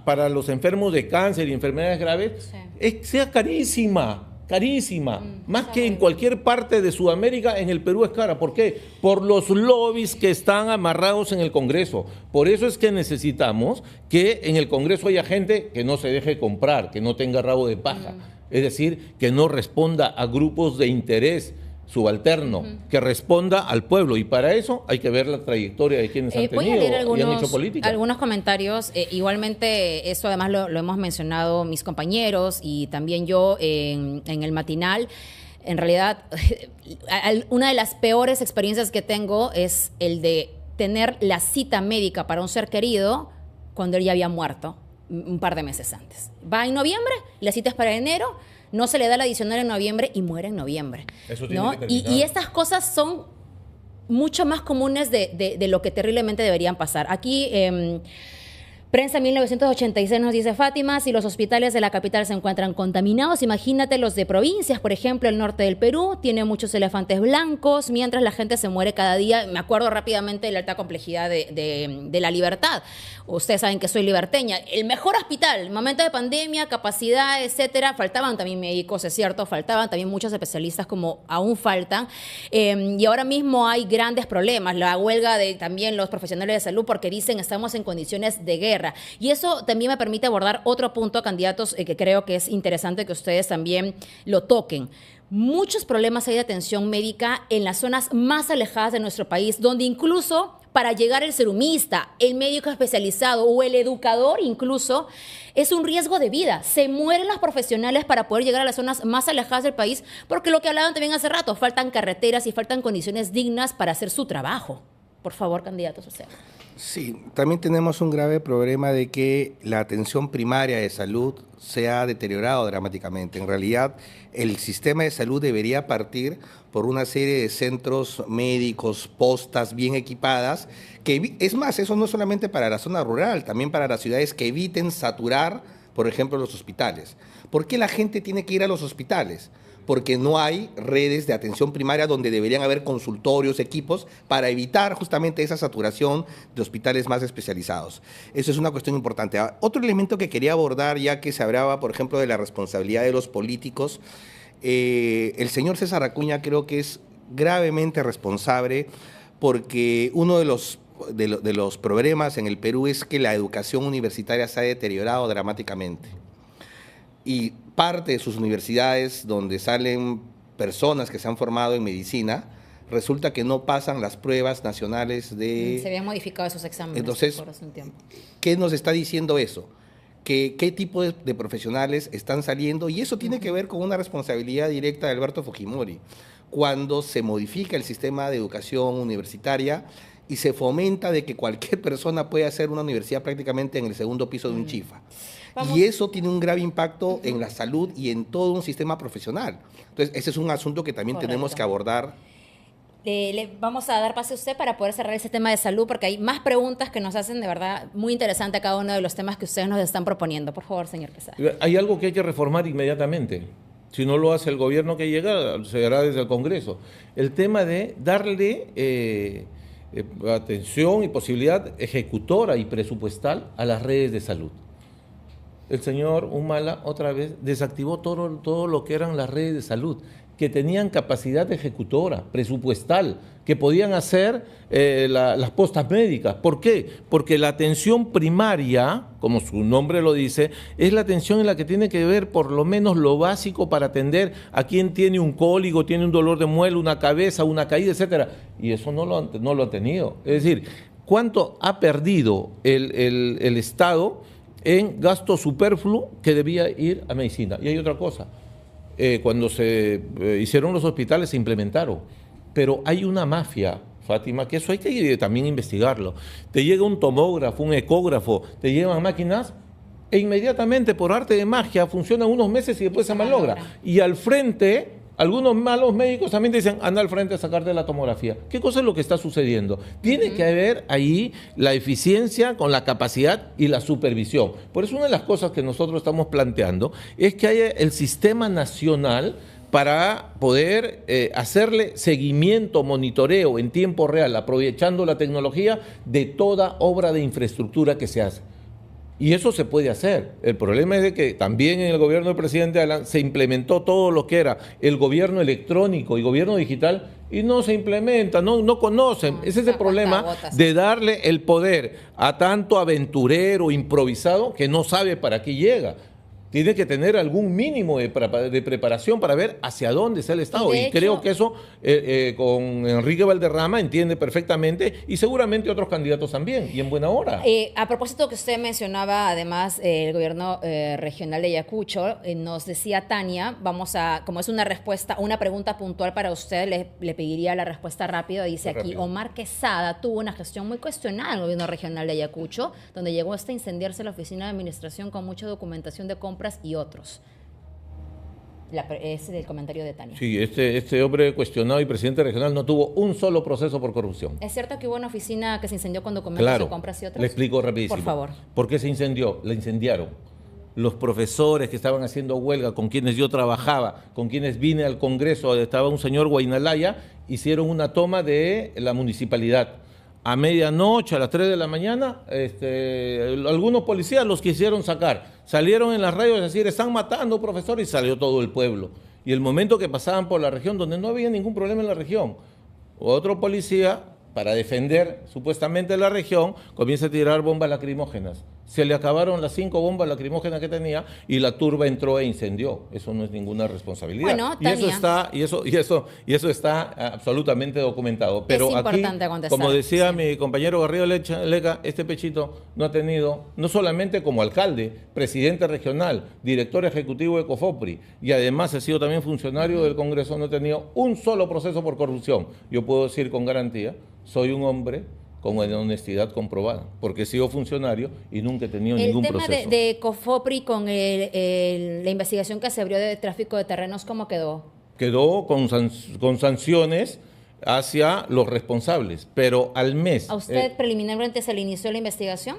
para los enfermos de cáncer y enfermedades graves sea carísima? Carísima, más que en cualquier parte de Sudamérica, en el Perú es cara. ¿Por qué? Por los lobbies que están amarrados en el Congreso. Por eso es que necesitamos que en el Congreso haya gente que no se deje comprar, que no tenga rabo de paja. Es decir, que no responda a grupos de interés subalterno, que responda al pueblo. Y para eso hay que ver la trayectoria de quienes han voy a tenido leer y han hecho política. algunos comentarios. Igualmente, eso además lo hemos mencionado mis compañeros y también yo en el matinal. En realidad, una de las peores experiencias que tengo es el de tener la cita médica para un ser querido cuando él ya había muerto un par de meses antes. Va en noviembre, la cita es para enero, no se le da la adicional en noviembre y muere en noviembre. Eso tiene ¿no? que terminar. Y estas cosas son mucho más comunes de lo que terriblemente deberían pasar. Aquí, Prensa 1986 nos dice Fátima, si los hospitales de la capital se encuentran contaminados, imagínate los de provincias, por ejemplo, el norte del Perú tiene muchos elefantes blancos, mientras la gente se muere cada día. Me acuerdo rápidamente de la alta complejidad de La Libertad. Ustedes saben que soy liberteña. El mejor hospital, en momento de pandemia, capacidad, etcétera. Faltaban también médicos, es cierto, faltaban también muchos especialistas como aún faltan. Y ahora mismo hay grandes problemas. La huelga de también los profesionales de salud porque dicen estamos en condiciones de guerra. Y eso también me permite abordar otro punto, candidatos, que creo que es interesante que ustedes también lo toquen. Muchos problemas hay de atención médica en las zonas más alejadas de nuestro país, donde incluso para llegar el serumista, el médico especializado o el educador incluso, es un riesgo de vida. Se mueren los profesionales para poder llegar a las zonas más alejadas del país, porque lo que hablaban también hace rato, faltan carreteras y faltan condiciones dignas para hacer su trabajo. Por favor, candidatos, o sea. Sí, también tenemos un grave problema de que la atención primaria de salud se ha deteriorado dramáticamente. En realidad, el sistema de salud debería partir por una serie de centros médicos, postas bien equipadas, que es más, eso no solamente para la zona rural, también para las ciudades, que eviten saturar, por ejemplo, los hospitales. ¿Por qué la gente tiene que ir a los hospitales? porque no hay redes de atención primaria donde deberían haber consultorios, equipos, para evitar justamente esa saturación de hospitales más especializados. Eso es una cuestión importante. Otro elemento que quería abordar, ya que se hablaba, por ejemplo, de la responsabilidad de los políticos, el señor César Acuña creo que es gravemente responsable porque uno de los problemas en el Perú es que la educación universitaria se ha deteriorado dramáticamente. Y parte de sus universidades donde salen personas que se han formado en medicina, resulta que no pasan las pruebas nacionales de... Se habían modificado esos exámenes. Entonces, por hace un tiempo. ¿qué nos está diciendo eso? ¿Qué tipo de profesionales están saliendo? Y eso tiene que ver con una responsabilidad directa de Alberto Fujimori. Cuando se modifica el sistema de educación universitaria y se fomenta de que cualquier persona pueda hacer una universidad prácticamente en el segundo piso de un chifa. Vamos. Y eso tiene un grave impacto en la salud y en todo un sistema profesional. Entonces, ese es un asunto que también tenemos que abordar. Le vamos a dar pase a usted para poder cerrar ese tema de salud, porque hay más preguntas que nos hacen de verdad muy interesante a cada uno de los temas que ustedes nos están proponiendo. Por favor, señor Quesada. Hay algo que hay que reformar inmediatamente. Si no lo hace el gobierno que llega, se hará desde el Congreso. El tema de darle atención y posibilidad ejecutora y presupuestal a las redes de salud. El señor Humala otra vez desactivó todo lo que eran las redes de salud, que tenían capacidad ejecutora, presupuestal, que podían hacer las postas médicas. ¿Por qué? Porque la atención primaria, como su nombre lo dice, es la atención en la que tiene que ver por lo menos lo básico para atender a quien tiene un cólico, tiene un dolor de muela, una cabeza, una caída, etcétera. Y eso no lo han tenido. Es decir, ¿cuánto ha perdido el Estado en gasto superfluo que debía ir a medicina? Y hay otra cosa. Cuando se hicieron los hospitales se implementaron, pero hay una mafia, Fátima, que eso hay que también investigarlo. Te llega un tomógrafo, un ecógrafo, te llevan máquinas e inmediatamente por arte de magia funcionan unos meses y después se malogra. Y al frente, algunos malos médicos también dicen, anda al frente a sacarte la tomografía. ¿Qué cosa es lo que está sucediendo? Tiene que haber ahí la eficiencia con la capacidad y la supervisión. Por eso una de las cosas que nosotros estamos planteando es que haya el sistema nacional para poder hacerle seguimiento, monitoreo en tiempo real, aprovechando la tecnología de toda obra de infraestructura que se hace. Y eso se puede hacer. El problema es de que también en el gobierno del presidente Alan se implementó todo lo que era el gobierno electrónico y gobierno digital y no se implementa, no conocen. Ese es el problema de darle el poder a tanto aventurero, improvisado, que no sabe para qué llega. Tiene que tener algún mínimo de preparación para ver hacia dónde está el Estado. Y creo que eso con Enrique Valderrama entiende perfectamente y seguramente otros candidatos también, y en buena hora. A propósito que usted mencionaba, además, el gobierno regional de Ayacucho, nos decía Tania, como es una respuesta, una pregunta puntual para usted, le pediría la respuesta rápida. Dice aquí, Omar Quesada tuvo una gestión muy cuestionada en el gobierno regional de Ayacucho, donde llegó hasta incendiarse la oficina de administración con mucha documentación de compras y otros. Ese es el comentario de Tania. Sí, este hombre cuestionado y presidente regional no tuvo un solo proceso por corrupción. ¿Es cierto que hubo una oficina que se incendió con documentos de compras y otros? Le explico rapidísimo. Por favor. ¿Por qué se incendió? La incendiaron. Los profesores que estaban haciendo huelga, con quienes yo trabajaba, con quienes vine al Congreso, donde estaba un señor Guainalaya, hicieron una toma de la municipalidad. A medianoche, a las 3 de la mañana, algunos policías los quisieron sacar. Salieron en las radios a decir, están matando, profesor, y salió todo el pueblo. Y el momento que pasaban por la región, donde no había ningún problema en la región, otro policía, para defender supuestamente la región, comienza a tirar bombas lacrimógenas. Se le acabaron las 5 bombas lacrimógenas que tenía y la turba entró e incendió. Eso no es ninguna responsabilidad. Bueno, Tania, y eso está absolutamente documentado. Pero es importante aquí, contestar. como decía mi compañero Garrido Lega, este Pechito no ha tenido, no solamente como alcalde, presidente regional, director ejecutivo de Cofopri, y además ha sido también funcionario del Congreso, no ha tenido un solo proceso por corrupción. Yo puedo decir con garantía, soy un hombre con honestidad comprobada, porque he sido funcionario y nunca he tenido ningún proceso. El tema de Cofopri con la investigación que se abrió de tráfico de terrenos, ¿cómo quedó? Quedó con sanciones hacia los responsables, pero al mes... ¿A usted preliminarmente se le inició la investigación?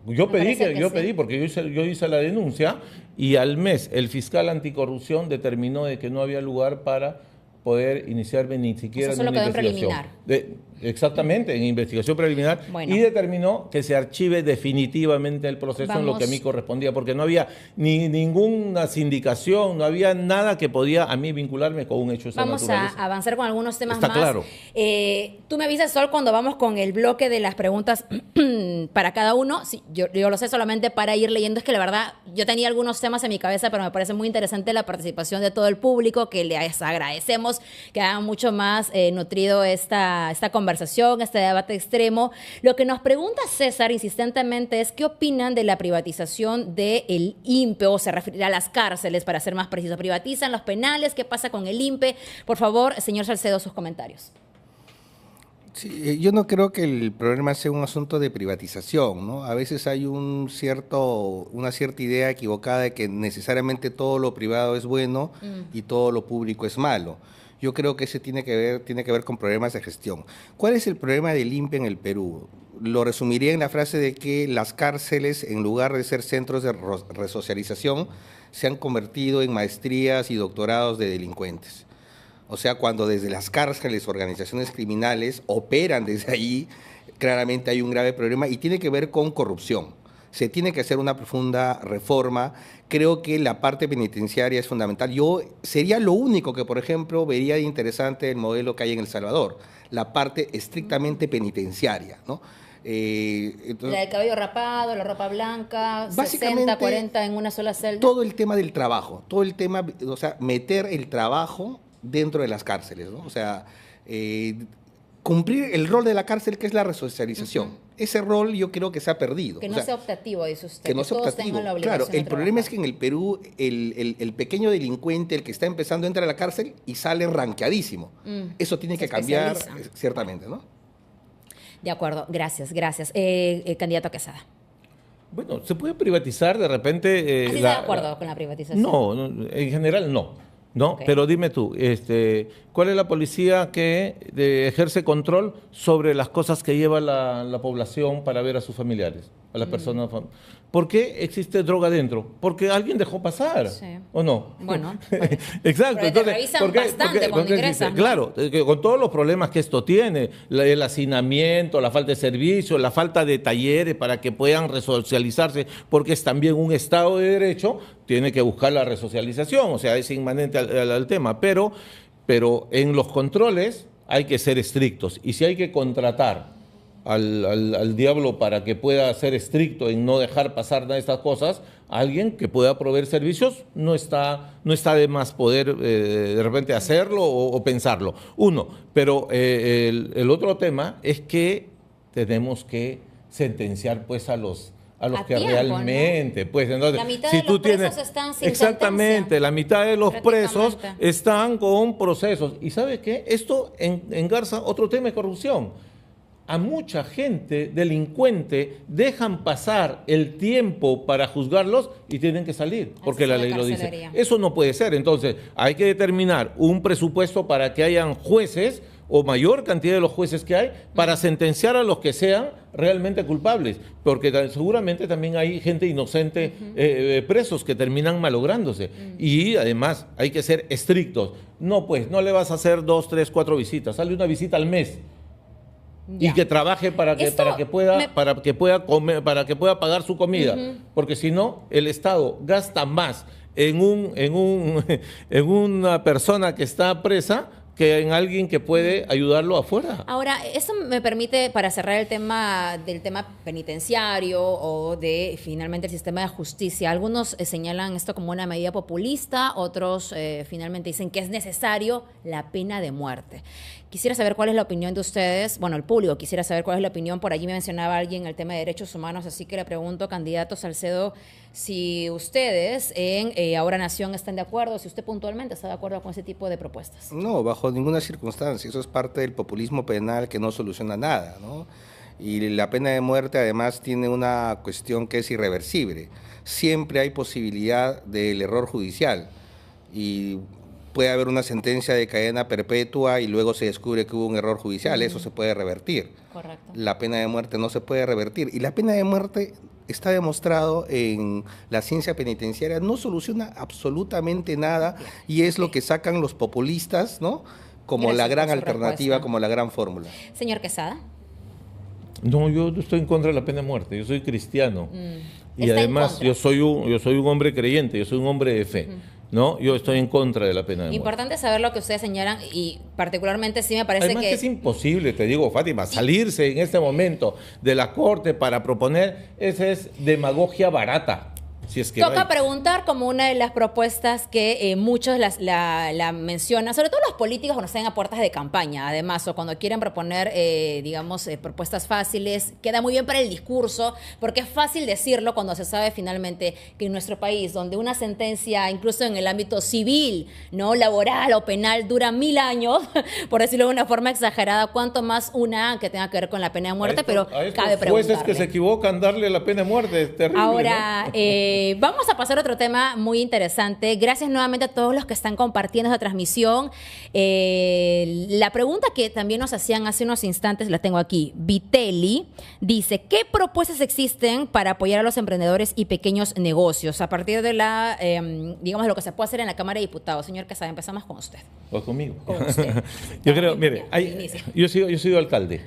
Yo Me pedí, parece que yo sí. pedí, porque yo hice la denuncia y al mes el fiscal anticorrupción determinó de que no había lugar para poder iniciarme ni siquiera Eso en solo una quedó en investigación. preliminar. Exactamente, en investigación preliminar Bueno. y determinó que se archive definitivamente el proceso en lo que a mí Vamos. correspondía, porque no había ni ninguna sindicación, no había nada que podía a mí vincularme con un hecho de esa Vamos a naturaleza. avanzar con algunos temas Está más. claro. Tú me avisas, Sol, cuando vamos con el bloque de las preguntas para cada uno. Sí, yo lo sé solamente para ir leyendo. Es que la verdad, yo tenía algunos temas en mi cabeza, pero me parece muy interesante la participación de todo el público, que les agradecemos que hagan mucho más nutrido esta conversación, este debate extremo. Lo que nos pregunta César insistentemente es qué opinan de la privatización del INPE, o se referirá a las cárceles, para ser más preciso. ¿Privatizan los penales? ¿Qué pasa con el INPE? Por favor, señor Salcedo, sus comentarios. Sí, yo no creo que el problema sea un asunto de privatización, ¿no? A veces hay una cierta idea equivocada de que necesariamente todo lo privado es bueno y todo lo público es malo. Yo creo que ese tiene que ver con problemas de gestión. ¿Cuál es el problema del INPE en el Perú? Lo resumiría en la frase de que las cárceles, en lugar de ser centros de resocialización, se han convertido en maestrías y doctorados de delincuentes. O sea, cuando desde las cárceles organizaciones criminales operan desde ahí, claramente hay un grave problema y tiene que ver con corrupción. Se tiene que hacer una profunda reforma. Creo que la parte penitenciaria es fundamental. Sería lo único que, por ejemplo, vería de interesante el modelo que hay en El Salvador, la parte estrictamente penitenciaria, ¿no? La del cabello rapado, la ropa blanca, 60, Básicamente, 40 en una sola celda. todo el tema del trabajo, todo el tema, o sea, meter el trabajo dentro de las cárceles, ¿no? O sea, cumplir el rol de la cárcel, que es la resocialización. Ese rol yo creo que se ha perdido. Que no sea optativo, dice usted. Que no sea todos optativo. tengan la obligación Claro, de el problema es trabajar. que en el Perú el pequeño delincuente, el que está empezando, entra a la cárcel y sale ranqueadísimo. Eso tiene Se que cambiar, especializa. ciertamente, ¿no? De acuerdo, gracias. Candidato Quesada. Bueno, se puede privatizar de repente. ¿Así está de acuerdo con la privatización? No, en general no. ¿No? Ok. Pero dime tú, ¿cuál es la policía que ejerce control sobre las cosas que lleva la población para ver a sus familiares, a las personas? ¿Por qué existe droga dentro? Porque alguien dejó pasar, Sí. ¿o no? Bueno, Exacto. pero te revisan bastante cuando ingresas, existe? ¿no? Claro, que con todos los problemas que esto tiene, el hacinamiento, la falta de servicio, la falta de talleres para que puedan resocializarse, porque es también un Estado de Derecho, tiene que buscar la resocialización, o sea, es inmanente al tema, pero en los controles hay que ser estrictos, y si hay que contratar al diablo para que pueda ser estricto en no dejar pasar nada de estas cosas, alguien que pueda proveer servicios, no está de más poder de repente hacerlo o pensarlo. Uno, pero el otro tema es que tenemos que sentenciar pues a los que tiempo, realmente, ¿no? pues entonces, La mitad si de tú los presos tienes están sin exactamente, sentencia. la mitad de los presos Prácticamente. están con procesos. ¿Y sabe qué? Esto engarza otro tema de corrupción. A mucha gente delincuente dejan pasar el tiempo para juzgarlos y tienen que salir, porque Así la es la ley lo dice. carcelería. Eso no puede ser. Entonces, hay que determinar un presupuesto para que hayan jueces o mayor cantidad de los jueces que hay para sentenciar a los que sean realmente culpables, porque seguramente también hay gente inocente presos que terminan malográndose. Y además hay que ser estrictos. No, pues, no le vas a hacer 2, 3, 4 visitas, sale una visita al mes. Ya. Y que trabaje para que pueda comer, para que pueda pagar su comida, porque si no el Estado gasta más en una persona que está presa que en alguien que puede ayudarlo afuera. Ahora, eso me permite, para cerrar el tema del tema penitenciario o de finalmente el sistema de justicia, algunos señalan esto como una medida populista, otros finalmente dicen que es necesario la pena de muerte. Quisiera saber cuál es la opinión de ustedes, bueno, el público quisiera saber cuál es la opinión, por allí me mencionaba alguien el tema de derechos humanos, así que le pregunto, candidato Salcedo, si ustedes en Ahora Nación están de acuerdo, si usted puntualmente está de acuerdo con ese tipo de propuestas. No, bajo ninguna circunstancia. Eso es parte del populismo penal que no soluciona nada, ¿no? Y la pena de muerte además tiene una cuestión que es irreversible. Siempre hay posibilidad del error judicial y puede haber una sentencia de cadena perpetua y luego se descubre que hubo un error judicial, eso se puede revertir. Correcto. La pena de muerte no se puede revertir. Y la pena de muerte está demostrado en la ciencia penitenciaria, no soluciona absolutamente nada y es lo que sacan los populistas, ¿no? Como Gracias la gran por su alternativa, respuesta. como la gran fórmula. Señor Quesada. No, yo estoy en contra de la pena de muerte, yo soy cristiano. Y Está en además contra. yo soy un hombre creyente, yo soy un hombre de fe. ¿No? Yo estoy en contra de la pena de muerte. Importante saber lo que ustedes señalan y particularmente sí me parece Además que es imposible, te digo, Fátima, salirse en este momento de la Corte para proponer, esa es demagogia barata. Si es que toca preguntar como una de las propuestas que muchos la mencionan, sobre todo los políticos cuando están a puertas de campaña, además, o cuando quieren proponer, propuestas fáciles, queda muy bien para el discurso, porque es fácil decirlo cuando se sabe finalmente que en nuestro país, donde una sentencia, incluso en el ámbito civil, no laboral o penal, dura 1000 años, por decirlo de una forma exagerada, cuanto más una que tenga que ver con la pena de muerte, pero cabe preguntarle. Jueces que se equivocan darle la pena de muerte, es terrible. Ahora, ¿no? Vamos a pasar a otro tema muy interesante. Gracias nuevamente a todos los que están compartiendo esta transmisión. La pregunta que también nos hacían hace unos instantes, la tengo aquí. Vitelli dice, ¿qué propuestas existen para apoyar a los emprendedores y pequeños negocios? A partir de digamos, lo que se puede hacer en la Cámara de Diputados. Señor Quesada, empezamos con usted. O conmigo. Con usted. Yo creo, mire, yo he sido alcalde.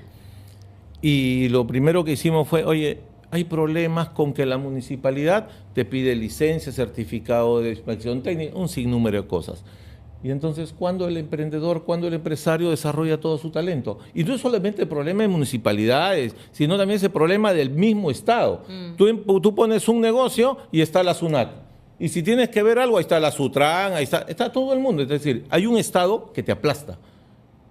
Y lo primero que hicimos fue, oye, hay problemas con que la municipalidad te pide licencia, certificado de inspección técnica, un sinnúmero de cosas. Y entonces, ¿cuándo el emprendedor, cuándo el empresario desarrolla todo su talento? Y no es solamente el problema de municipalidades, sino también es el problema del mismo Estado. Tú pones un negocio y está la SUNAT. Y si tienes que ver algo, ahí está la SUTRAN, ahí está todo el mundo. Es decir, hay un Estado que te aplasta.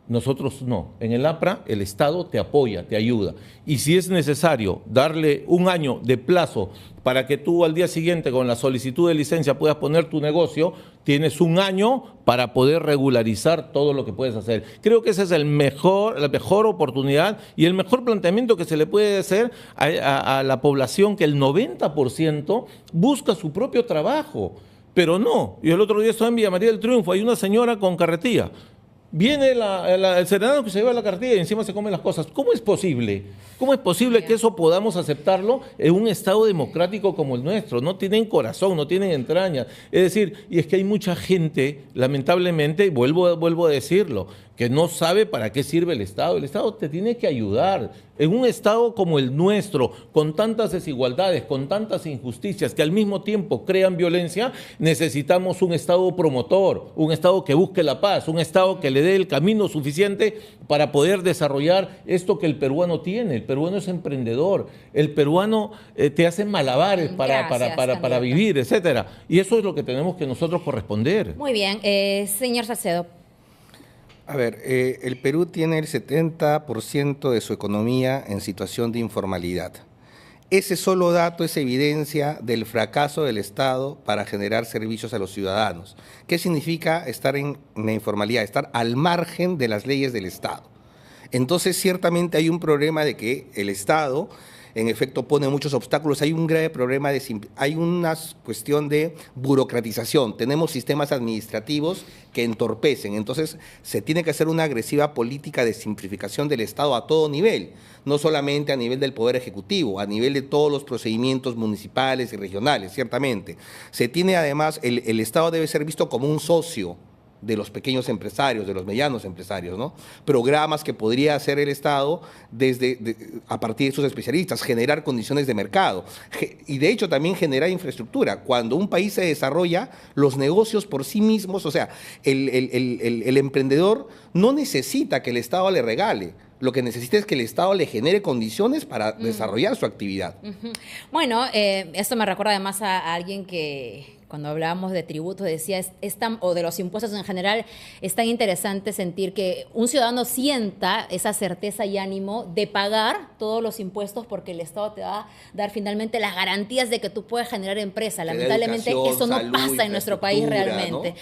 Nosotros no. En el APRA el Estado te apoya, te ayuda. Y si es necesario darle un año de plazo para que tú al día siguiente con la solicitud de licencia puedas poner tu negocio, tienes un año para poder regularizar todo lo que puedes hacer. Creo que esa es la mejor oportunidad y el mejor planteamiento que se le puede hacer a la población, que el 90% busca su propio trabajo. Pero no. Yo el otro día estaba en Villa María del Triunfo, hay una señora con carretilla. Viene el serenado que se lleva la cartilla y encima se comen las cosas. ¿Cómo es posible? ¿Cómo es posible que eso podamos aceptarlo en un Estado democrático como el nuestro? No tienen corazón, no tienen entrañas. Es decir, y es que hay mucha gente, lamentablemente, y vuelvo a decirlo, que no sabe para qué sirve el Estado. El Estado te tiene que ayudar. En un Estado como el nuestro, con tantas desigualdades, con tantas injusticias que al mismo tiempo crean violencia, necesitamos un Estado promotor, un Estado que busque la paz, un Estado que le dé el camino suficiente para poder desarrollar esto que el peruano tiene. El peruano es emprendedor, el peruano te hace malabares para vivir, etcétera. Y eso es lo que tenemos que nosotros corresponder. Muy bien, señor Salcedo. A ver, el Perú tiene el 70% de su economía en situación de informalidad. Ese solo dato es evidencia del fracaso del Estado para generar servicios a los ciudadanos. ¿Qué significa estar en la informalidad? Estar al margen de las leyes del Estado. Entonces, ciertamente hay un problema de que el Estado, en efecto, pone muchos obstáculos. Hay un grave problema, hay una cuestión de burocratización. Tenemos sistemas administrativos que entorpecen. Entonces, se tiene que hacer una agresiva política de simplificación del Estado a todo nivel, no solamente a nivel del Poder Ejecutivo, a nivel de todos los procedimientos municipales y regionales, ciertamente. Se tiene además, el Estado debe ser visto como un socio de los pequeños empresarios, de los medianos empresarios, ¿no? Programas que podría hacer el Estado a partir de sus especialistas, generar condiciones de mercado y de hecho también generar infraestructura. Cuando un país se desarrolla, los negocios por sí mismos, o sea, el emprendedor no necesita que el Estado le regale. Lo que necesita es que el Estado le genere condiciones para desarrollar su actividad. Bueno, esto me recuerda además a alguien que cuando hablábamos de tributos decía, o de los impuestos en general, es tan interesante sentir que un ciudadano sienta esa certeza y ánimo de pagar todos los impuestos porque el Estado te va a dar finalmente las garantías de que tú puedes generar empresa. Lamentablemente eso no pasa en nuestro país realmente. ¿No?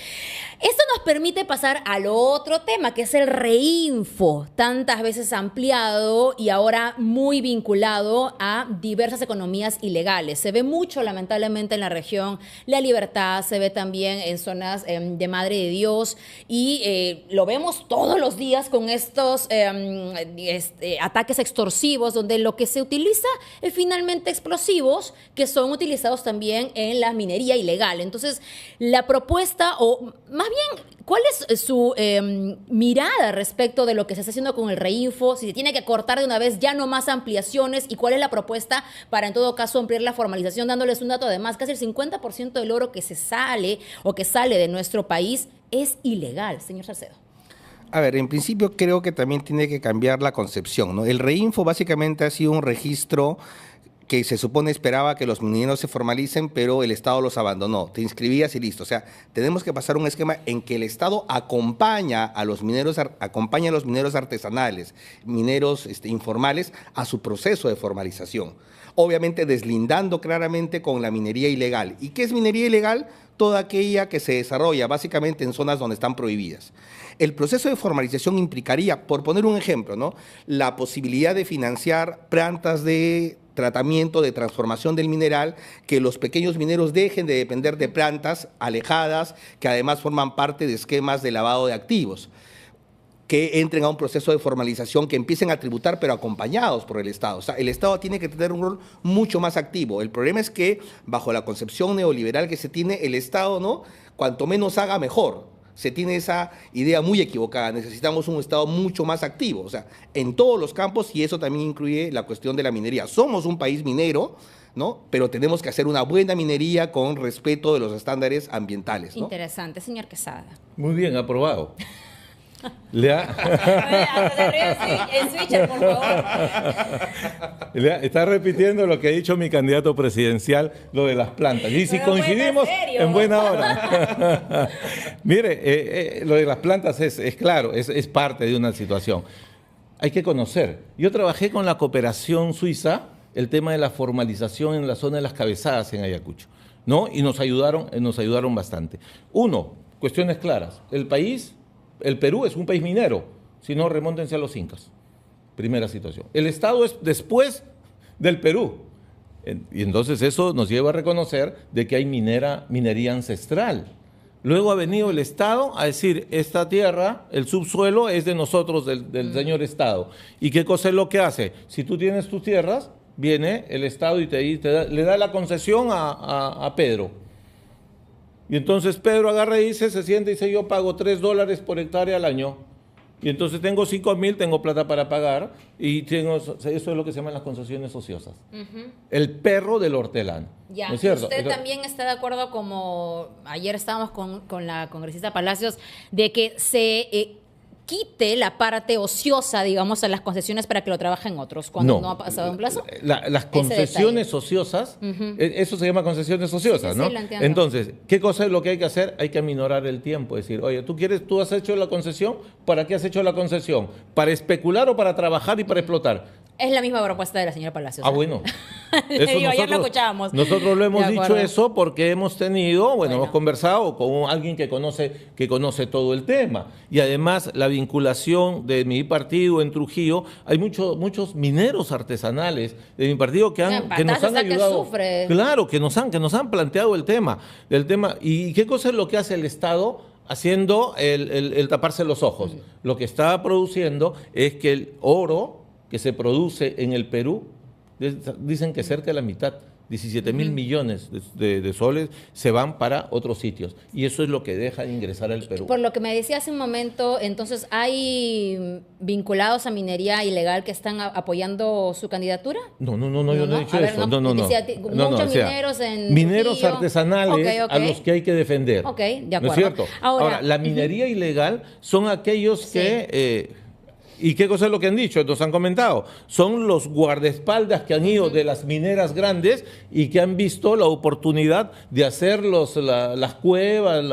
Esto nos permite pasar al otro tema, que es el reinfo, tantas veces entonces ampliado y ahora muy vinculado a diversas economías ilegales. Se ve mucho, lamentablemente, en la región La Libertad, se ve también en zonas de Madre de Dios y lo vemos todos los días con estos ataques extorsivos donde lo que se utiliza es finalmente explosivos que son utilizados también en la minería ilegal. Entonces, la propuesta, o más bien, ¿cuál es su mirada respecto de lo que se está haciendo con el Reinfo? Si se tiene que cortar de una vez, ya no más ampliaciones, ¿y cuál es la propuesta para en todo caso ampliar la formalización? Dándoles un dato, además, casi el 50% del oro que se sale o que sale de nuestro país es ilegal, señor Salcedo. A ver, en principio creo que también tiene que cambiar la concepción, ¿no? El Reinfo básicamente ha sido un registro que se supone esperaba que los mineros se formalicen, pero el Estado los abandonó. Te inscribías y listo. O sea, tenemos que pasar un esquema en que el Estado acompaña a los mineros artesanales, mineros informales, a su proceso de formalización. Obviamente deslindando claramente con la minería ilegal. ¿Y qué es minería ilegal? Toda aquella que se desarrolla básicamente en zonas donde están prohibidas. El proceso de formalización implicaría, por poner un ejemplo, ¿no?, la posibilidad de financiar plantas de tratamiento, de transformación del mineral, que los pequeños mineros dejen de depender de plantas alejadas, que además forman parte de esquemas de lavado de activos, que entren a un proceso de formalización, que empiecen a tributar, pero acompañados por el Estado. O sea, el Estado tiene que tener un rol mucho más activo. El problema es que, bajo la concepción neoliberal que se tiene, el Estado, ¿no?, cuanto menos haga, mejor. Se tiene esa idea muy equivocada. Necesitamos un Estado mucho más activo, o sea, en todos los campos, y eso también incluye la cuestión de la minería. Somos un país minero, ¿no?, pero tenemos que hacer una buena minería con respeto de los estándares ambientales, ¿no? Interesante, señor Quesada. Muy bien, aprobado. El switcher, por favor. Está repitiendo lo que ha dicho mi candidato presidencial, lo de las plantas. Y si coincidimos, en buena hora. Mire, lo de las plantas es claro, es parte de una situación. Hay que conocer. Yo trabajé con la cooperación suiza, el tema de la formalización en la zona de las Cabezadas en Ayacucho, ¿no? Y nos ayudaron bastante. Uno, cuestiones claras. El Perú es un país minero, si no, remóntense a los incas. Primera situación. El Estado es después del Perú. Y entonces eso nos lleva a reconocer de que hay minería ancestral. Luego ha venido el Estado a decir, esta tierra, el subsuelo es de nosotros, del señor Estado. ¿Y qué cosa es lo que hace? Si tú tienes tus tierras, viene el Estado y le da la concesión a Pedro. Y entonces Pedro agarra y se siente y dice, yo pago $3 por hectárea al año. Y entonces tengo 5.000, tengo plata para pagar, y eso es lo que se llaman las concesiones ociosas. El perro del hortelano. Ya, ¿no es cierto? ¿Usted también está de acuerdo, como ayer estábamos con la congresista Palacios, de que se quite la parte ociosa, digamos, a las concesiones para que lo trabajen otros cuando no ha pasado un plazo? Las concesiones ociosas, eso se llama concesiones ociosas, ¿no? Sí, lo entiendo. Entonces, ¿qué cosa es lo que hay que hacer? Hay que aminorar el tiempo, es decir, oye, tú has hecho la concesión, ¿para qué has hecho la concesión? ¿Para especular o para trabajar y para explotar? Es la misma propuesta de la señora Palacios. Ah, bueno. Ayer lo escuchábamos. Nosotros lo hemos dicho eso porque hemos tenido, hemos conversado con alguien que conoce todo el tema. Y además la vinculación de mi partido en Trujillo, hay muchos mineros artesanales de mi partido que nos han ayudado. Claro, que nos han planteado el tema. ¿Y qué cosa es lo que hace el Estado? Haciendo el taparse los ojos. Lo que está produciendo es que el oro que se produce en el Perú, dicen que cerca de la mitad, 17.000 millones de soles, se van para otros sitios. Y eso es lo que deja de ingresar al Perú. Por lo que me decía hace un momento, entonces, ¿hay vinculados a minería ilegal que están apoyando su candidatura? No, yo no he dicho eso. Muchos mineros en mineros Trujillo, artesanales a los que hay que defender. Ok, de acuerdo. ¿No es cierto? Ahora, la minería ilegal son aquellos que... ¿Y qué cosa es lo que han dicho? Nos han comentado. Son los guardaespaldas que han ido de las mineras grandes y que han visto la oportunidad de hacer las cuevas,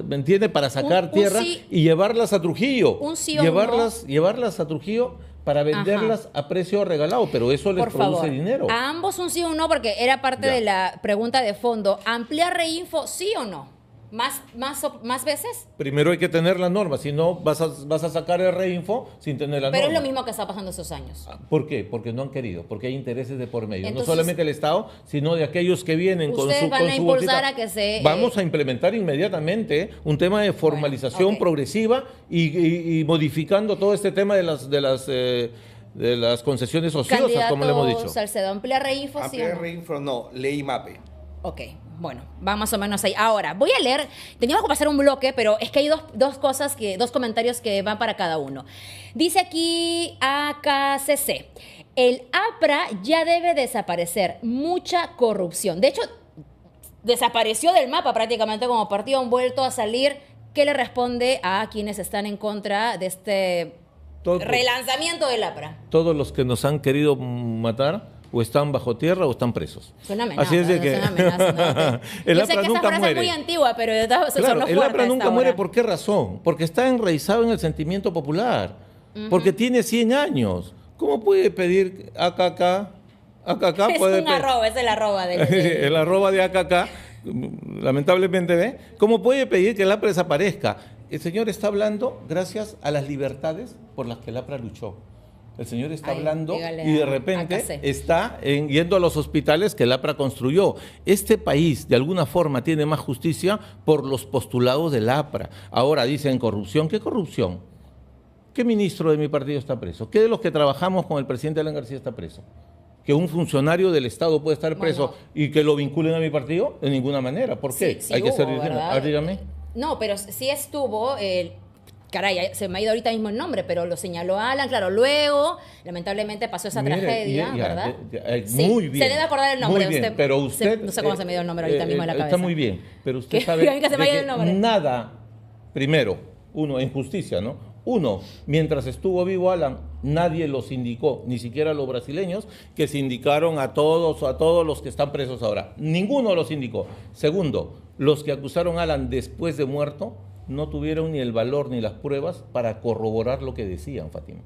¿me entiende? Para sacar tierra y llevarlas a Trujillo. Llevarlas a Trujillo para venderlas a precio regalado, pero eso les produce dinero. A ambos un sí o un no, porque era parte de la pregunta de fondo. ¿Ampliar Reinfo, sí o no? ¿Más veces? Primero hay que tener la norma, si no vas a sacar el reinfo sin tener la norma. Pero es lo mismo que está pasando esos años. ¿Por qué? Porque no han querido, porque hay intereses de por medio. Entonces, no solamente el Estado, sino de aquellos que vienen con su ustedes van a impulsar bolsita. a que se... Vamos a implementar inmediatamente un tema de formalización progresiva y modificando todo este tema de las concesiones ociosas, como le hemos dicho. Salcedo, ¿amplia reinfo? Amplia reinfo, no, ley MAPE. Ok, bueno, va más o menos ahí. Ahora, voy a leer, teníamos que pasar un bloque, pero es que hay dos comentarios que van para cada uno. Dice aquí AKCC, el APRA ya debe desaparecer, mucha corrupción. De hecho, desapareció del mapa prácticamente como partido, han vuelto a salir. ¿Qué le responde a quienes están en contra de este relanzamiento del APRA? Todos los que nos han querido matar o están bajo tierra o están presos. Suena amenaza. Así es de que suena amenaza, el Yo sé APRA que nunca esa frase muere. es muy antigua, pero Claro, el APRA nunca muere. ¿Por qué razón? Porque está enraizado en el sentimiento popular. Porque tiene 100 años. ¿Cómo puede pedir AKK? Es un arroba, es el arroba del... el arroba de AKK, lamentablemente, ¿ve? ¿Cómo puede pedir que el APRA desaparezca? El señor está hablando gracias a las libertades por las que el APRA luchó. El señor está hablando y de repente está yendo a los hospitales que el APRA construyó. Este país, de alguna forma, tiene más justicia por los postulados del APRA. Ahora dicen corrupción. ¿Qué corrupción? ¿Qué ministro de mi partido está preso? ¿Qué de los que trabajamos con el presidente Alan García está preso? ¿Que un funcionario del Estado puede estar preso y que lo vinculen a mi partido? De ninguna manera. ¿Por qué? Sí, hay que ser... dígame. No, pero sí estuvo... Caray, se me ha ido ahorita mismo el nombre, pero lo señaló Alan, claro, luego, lamentablemente pasó esa tragedia, ¿verdad? Muy bien. Se debe acordar el nombre. Muy bien, pero usted... No sé cómo se me dio el nombre ahorita mismo en la cabeza. Está muy bien, pero usted sabe que se me dio el nombre. Nada, primero, en justicia, ¿no? Mientras estuvo vivo Alan, nadie los indicó, ni siquiera los brasileños, que se indicaron a todos los que están presos ahora. Ninguno los indicó. Segundo, los que acusaron a Alan después de muerto, no tuvieron ni el valor ni las pruebas para corroborar lo que decían, Fátima.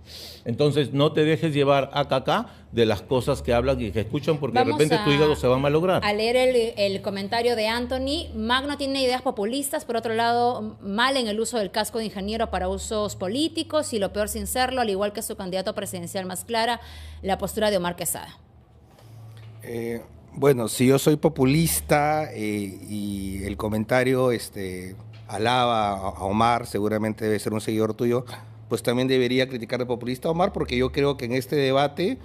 Entonces, no te dejes llevar acá de las cosas que hablan y que escuchan, porque de repente tu hígado se va a malograr. A leer el comentario de Anthony. Magno tiene ideas populistas, por otro lado, mal en el uso del casco de ingeniero para usos políticos y lo peor sin serlo, al igual que su candidato presidencial más clara, la postura de Omar Quesada. Bueno, si yo soy populista y el comentario... alaba a Omar, seguramente debe ser un seguidor tuyo, pues también debería criticar al populista Omar, porque yo creo que en este debate,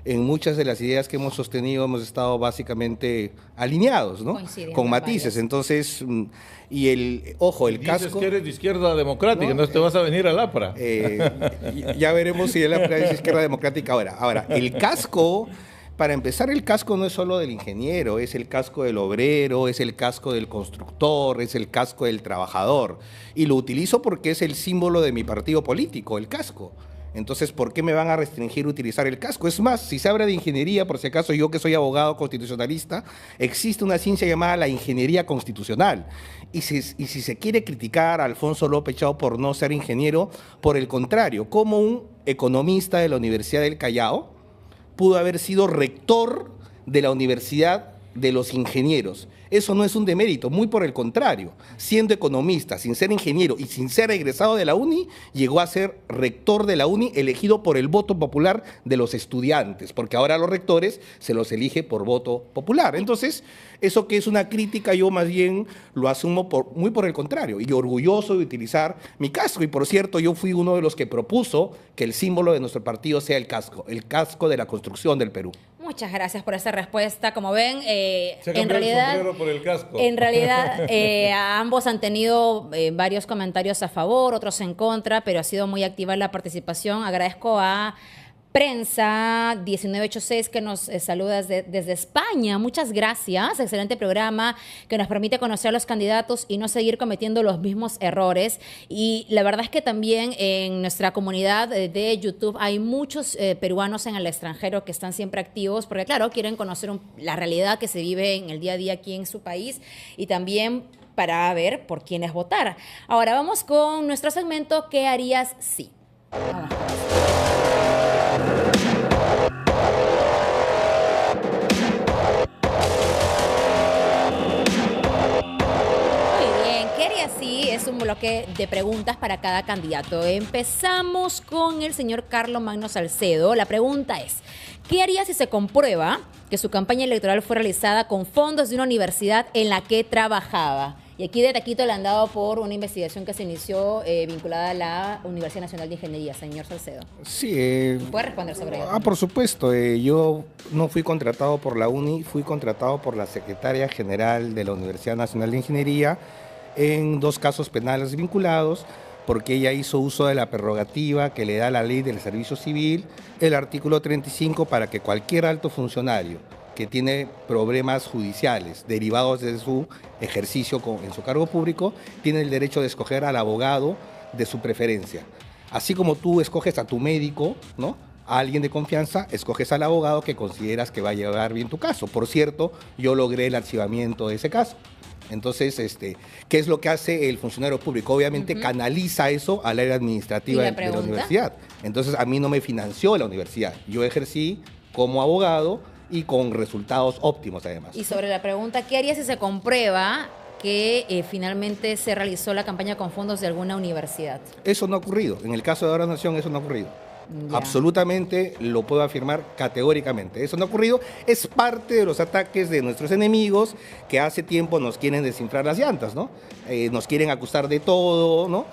en muchas de las ideas que hemos sostenido, hemos estado básicamente alineados, ¿no? Con matices. Varios. Entonces, y el casco... Dices que eres de izquierda democrática, ¿no? Te vas a venir al APRA. Ya veremos si el APRA es izquierda democrática ahora. Ahora, el casco... Para empezar, el casco no es solo del ingeniero, es el casco del obrero, es el casco del constructor, es el casco del trabajador. Y lo utilizo porque es el símbolo de mi partido político, el casco. Entonces, ¿por qué me van a restringir utilizar el casco? Es más, si se habla de ingeniería, por si acaso yo que soy abogado constitucionalista, existe una ciencia llamada la ingeniería constitucional. Y si se quiere criticar a Alfonso López Chao por no ser ingeniero, por el contrario, como un economista de la Universidad del Callao, pudo haber sido rector de la Universidad de los Ingenieros. Eso no es un demérito, muy por el contrario. Siendo economista, sin ser ingeniero y sin ser egresado de la UNI, llegó a ser rector de la UNI elegido por el voto popular de los estudiantes, porque ahora los rectores se los elige por voto popular. Entonces, eso que es una crítica, yo más bien lo asumo muy por el contrario, y orgulloso de utilizar mi casco. Y por cierto, yo fui uno de los que propuso que el símbolo de nuestro partido sea el casco de la construcción del Perú. Muchas gracias por esa respuesta. Como ven, en realidad ambos han tenido varios comentarios a favor, otros en contra, pero ha sido muy activa la participación. Agradezco a Prensa 1986 que nos saluda desde España. Muchas gracias. Excelente programa que nos permite conocer a los candidatos y no seguir cometiendo los mismos errores. Y la verdad es que también en nuestra comunidad de YouTube hay muchos peruanos en el extranjero que están siempre activos porque, claro, quieren conocer la realidad que se vive en el día a día aquí en su país y también para ver por quiénes votar. Ahora vamos con nuestro segmento ¿Qué harías si? Vamos. bloque de preguntas para cada candidato. Empezamos con el señor Carlos Magno Salcedo. La pregunta es, ¿qué haría si se comprueba que su campaña electoral fue realizada con fondos de una universidad en la que trabajaba? Y aquí de taquito le han dado por una investigación que se inició vinculada a la Universidad Nacional de Ingeniería, señor Salcedo. Sí. ¿Puede responder sobre eso? Por supuesto. Yo no fui contratado por la UNI, fui contratado por la Secretaria General de la Universidad Nacional de Ingeniería en 2 casos penales vinculados, porque ella hizo uso de la prerrogativa que le da la ley del servicio civil, el artículo 35, para que cualquier alto funcionario que tiene problemas judiciales derivados de su ejercicio en su cargo público, tiene el derecho de escoger al abogado de su preferencia. Así como tú escoges a tu médico, ¿no?, a alguien de confianza, escoges al abogado que consideras que va a llevar bien tu caso. Por cierto, yo logré el archivamiento de ese caso. Entonces, ¿qué es lo que hace el funcionario público? Obviamente canaliza eso al área administrativa de la universidad. Entonces, a mí no me financió la universidad. Yo ejercí como abogado y con resultados óptimos además. Y sobre la pregunta, ¿qué haría si se comprueba que finalmente se realizó la campaña con fondos de alguna universidad? Eso no ha ocurrido. En el caso de Ahora Nación, eso no ha ocurrido. Ya. Absolutamente, lo puedo afirmar categóricamente. Eso no ha ocurrido. Es parte de los ataques de nuestros enemigos que hace tiempo nos quieren desinflar las llantas, ¿no? Nos quieren acusar de todo, ¿no?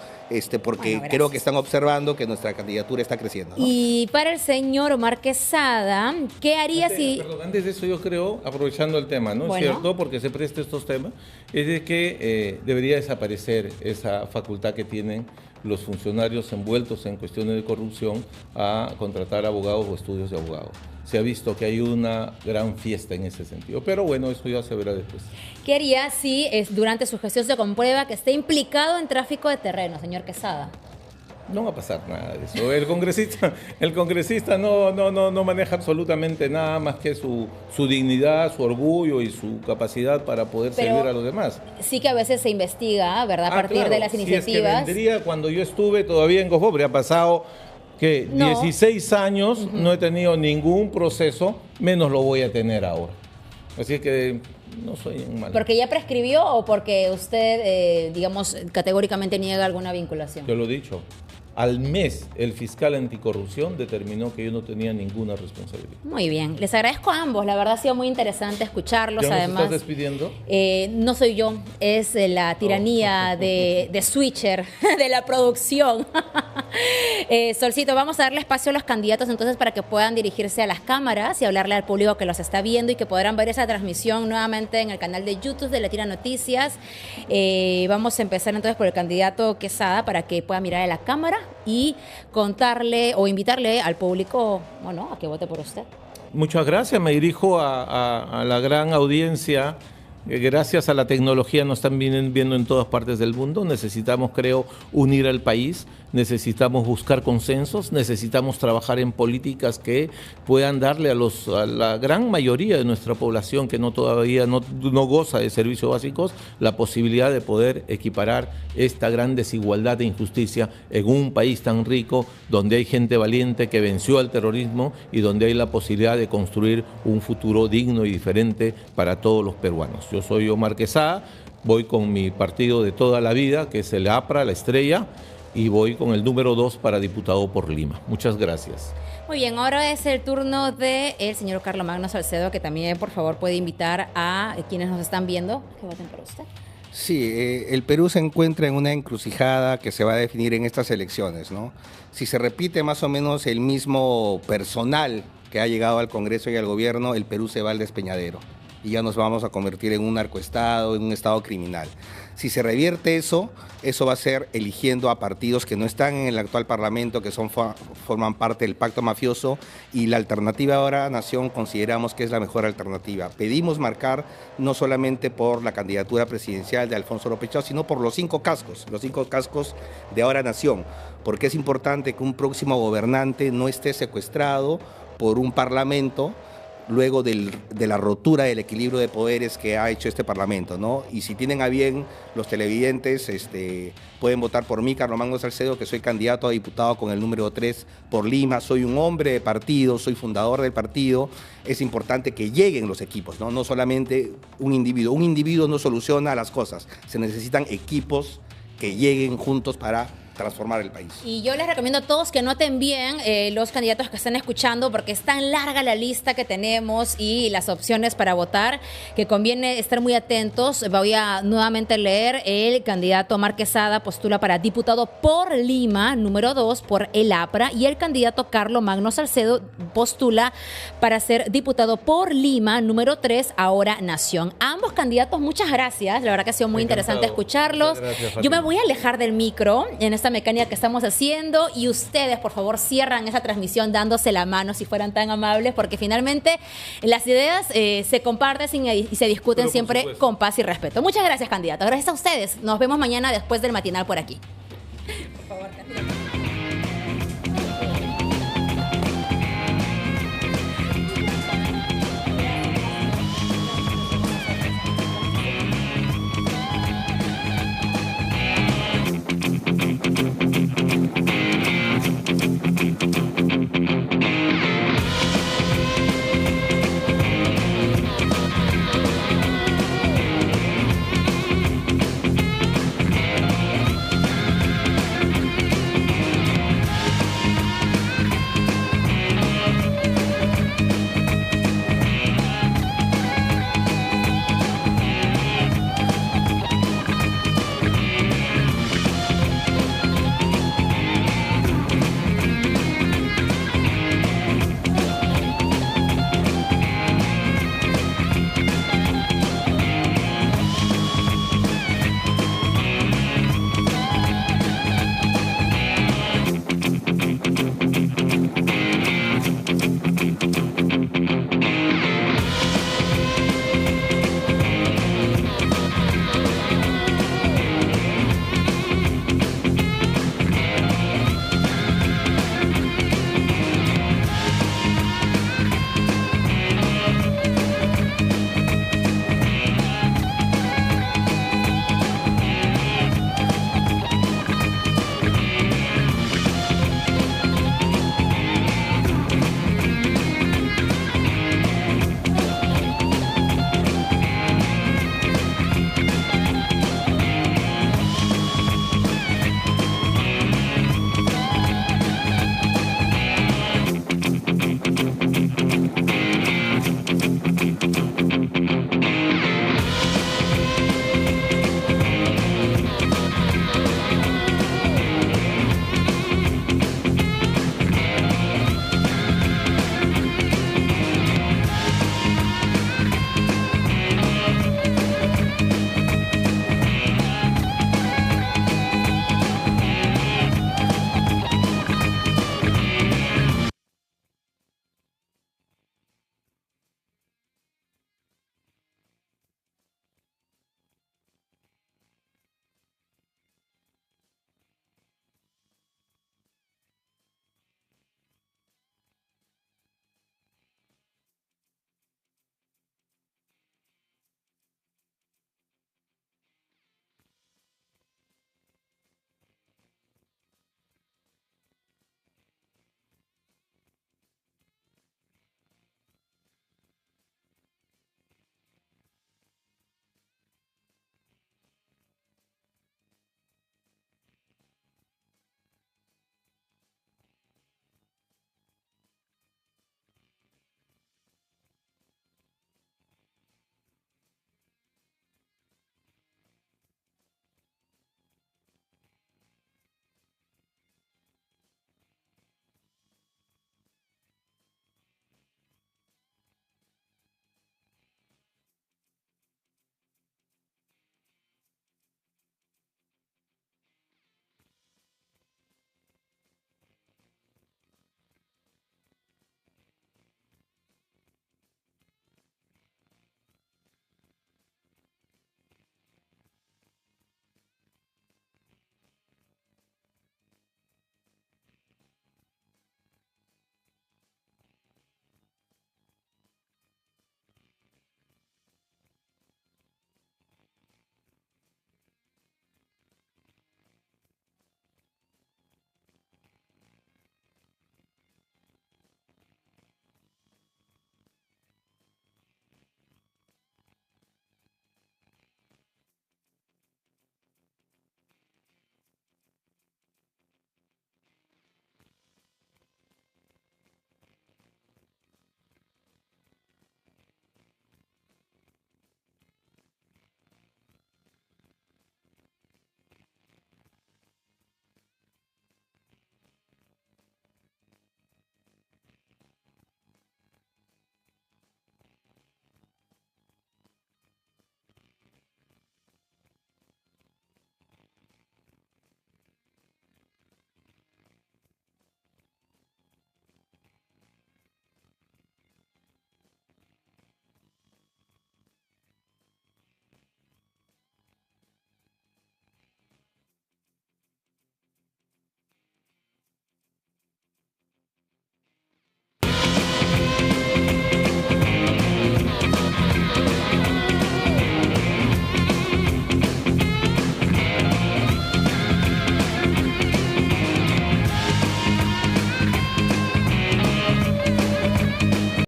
Porque bueno, creo que están observando que nuestra candidatura está creciendo, ¿no? Y para el señor Omar Quesada, ¿qué haría si...? Perdón, antes de eso yo creo, aprovechando el tema, ¿no? Bueno. Es cierto, porque se presta estos temas, es de que debería desaparecer esa facultad que tienen los funcionarios envueltos en cuestiones de corrupción a contratar abogados o estudios de abogados. Se ha visto que hay una gran fiesta en ese sentido, pero bueno, eso ya se verá después. ¿Qué haría si durante su gestión se comprueba que esté implicado en tráfico de terreno, señor Quesada? No va a pasar nada de eso. El congresista no maneja absolutamente nada más que su dignidad, su orgullo y su capacidad para poder servir a los demás. Sí que a veces se investiga, ¿verdad? A partir de las iniciativas. Si es que vendría, cuando yo estuve todavía en Gojobre, ha pasado que 16 años, no he tenido ningún proceso, menos lo voy a tener ahora. Así que no soy un mal. ¿Porque ya prescribió o porque usted, digamos, categóricamente niega alguna vinculación? Yo lo he dicho. Al mes, el fiscal anticorrupción determinó que yo no tenía ninguna responsabilidad. Muy bien. Les agradezco a ambos. La verdad ha sido muy interesante escucharlos. ¿Ya Además, nos estás despidiendo? No soy yo. Es la tiranía de Switcher, de la producción. Solcito, vamos a darle espacio a los candidatos entonces para que puedan dirigirse a las cámaras y hablarle al público que los está viendo y que podrán ver esa transmisión nuevamente en el canal de YouTube de Latina Noticias. Vamos a empezar entonces por el candidato Quesada para que pueda mirar a la cámara y contarle o invitarle al público, bueno, a que vote por usted. Muchas gracias. Me dirijo a la gran audiencia. Gracias a la tecnología nos están viendo en todas partes del mundo. Necesitamos, creo, unir al país. Necesitamos buscar consensos. Necesitamos trabajar en políticas que puedan darle a la gran mayoría de nuestra población que todavía no goza de servicios básicos la posibilidad de poder equiparar esta gran desigualdad e injusticia en un país tan rico donde hay gente valiente que venció al terrorismo y donde hay la posibilidad de construir un futuro digno y diferente para todos los peruanos. Yo soy Omar Quesada, voy con mi partido de toda la vida, que es el APRA, la Estrella, y voy con el número 2 para diputado por Lima. Muchas gracias. Muy bien, ahora es el turno del señor Carlos Magno Salcedo, que también, por favor, puede invitar a quienes nos están viendo que voten por usted. Sí, el Perú se encuentra en una encrucijada que se va a definir en estas elecciones, ¿no? Si se repite más o menos el mismo personal que ha llegado al Congreso y al gobierno, el Perú se va al despeñadero y ya nos vamos a convertir en un narcoestado, en un estado criminal. Si se revierte eso, eso va a ser eligiendo a partidos que no están en el actual Parlamento, que forman parte del pacto mafioso, y la alternativa Ahora Nación consideramos que es la mejor alternativa. Pedimos marcar no solamente por la candidatura presidencial de Alfonso López Chao, sino por los 5 cascos de Ahora Nación, porque es importante que un próximo gobernante no esté secuestrado por un parlamento luego de la rotura del equilibrio de poderes que ha hecho este Parlamento, ¿no? Y si tienen a bien los televidentes, pueden votar por mí, Carlos Magno Salcedo, que soy candidato a diputado con el número 3 por Lima. Soy un hombre de partido, soy fundador del partido. Es importante que lleguen los equipos, ¿no? No solamente un individuo. Un individuo no soluciona las cosas. Se necesitan equipos que lleguen juntos para transformar el país. Y yo les recomiendo a todos que anoten bien los candidatos que están escuchando, porque es tan larga la lista que tenemos y las opciones para votar que conviene estar muy atentos. Voy a nuevamente leer: el candidato Omar Quesada postula para diputado por Lima, número 2 por el APRA, y el candidato Carlos Magno Salcedo postula para ser diputado por Lima, número 3, ahora Nación. Ambos candidatos, muchas gracias, la verdad que ha sido muy interesante escucharlos. Gracias, yo me voy a alejar del micro en esta mecánica que estamos haciendo, y ustedes por favor cierran esa transmisión dándose la mano si fueran tan amables, porque finalmente las ideas se comparten y se discuten siempre con paz y respeto. Muchas gracias, candidato. Gracias a ustedes. Nos vemos mañana después del matinal por aquí. Por favor, candidato.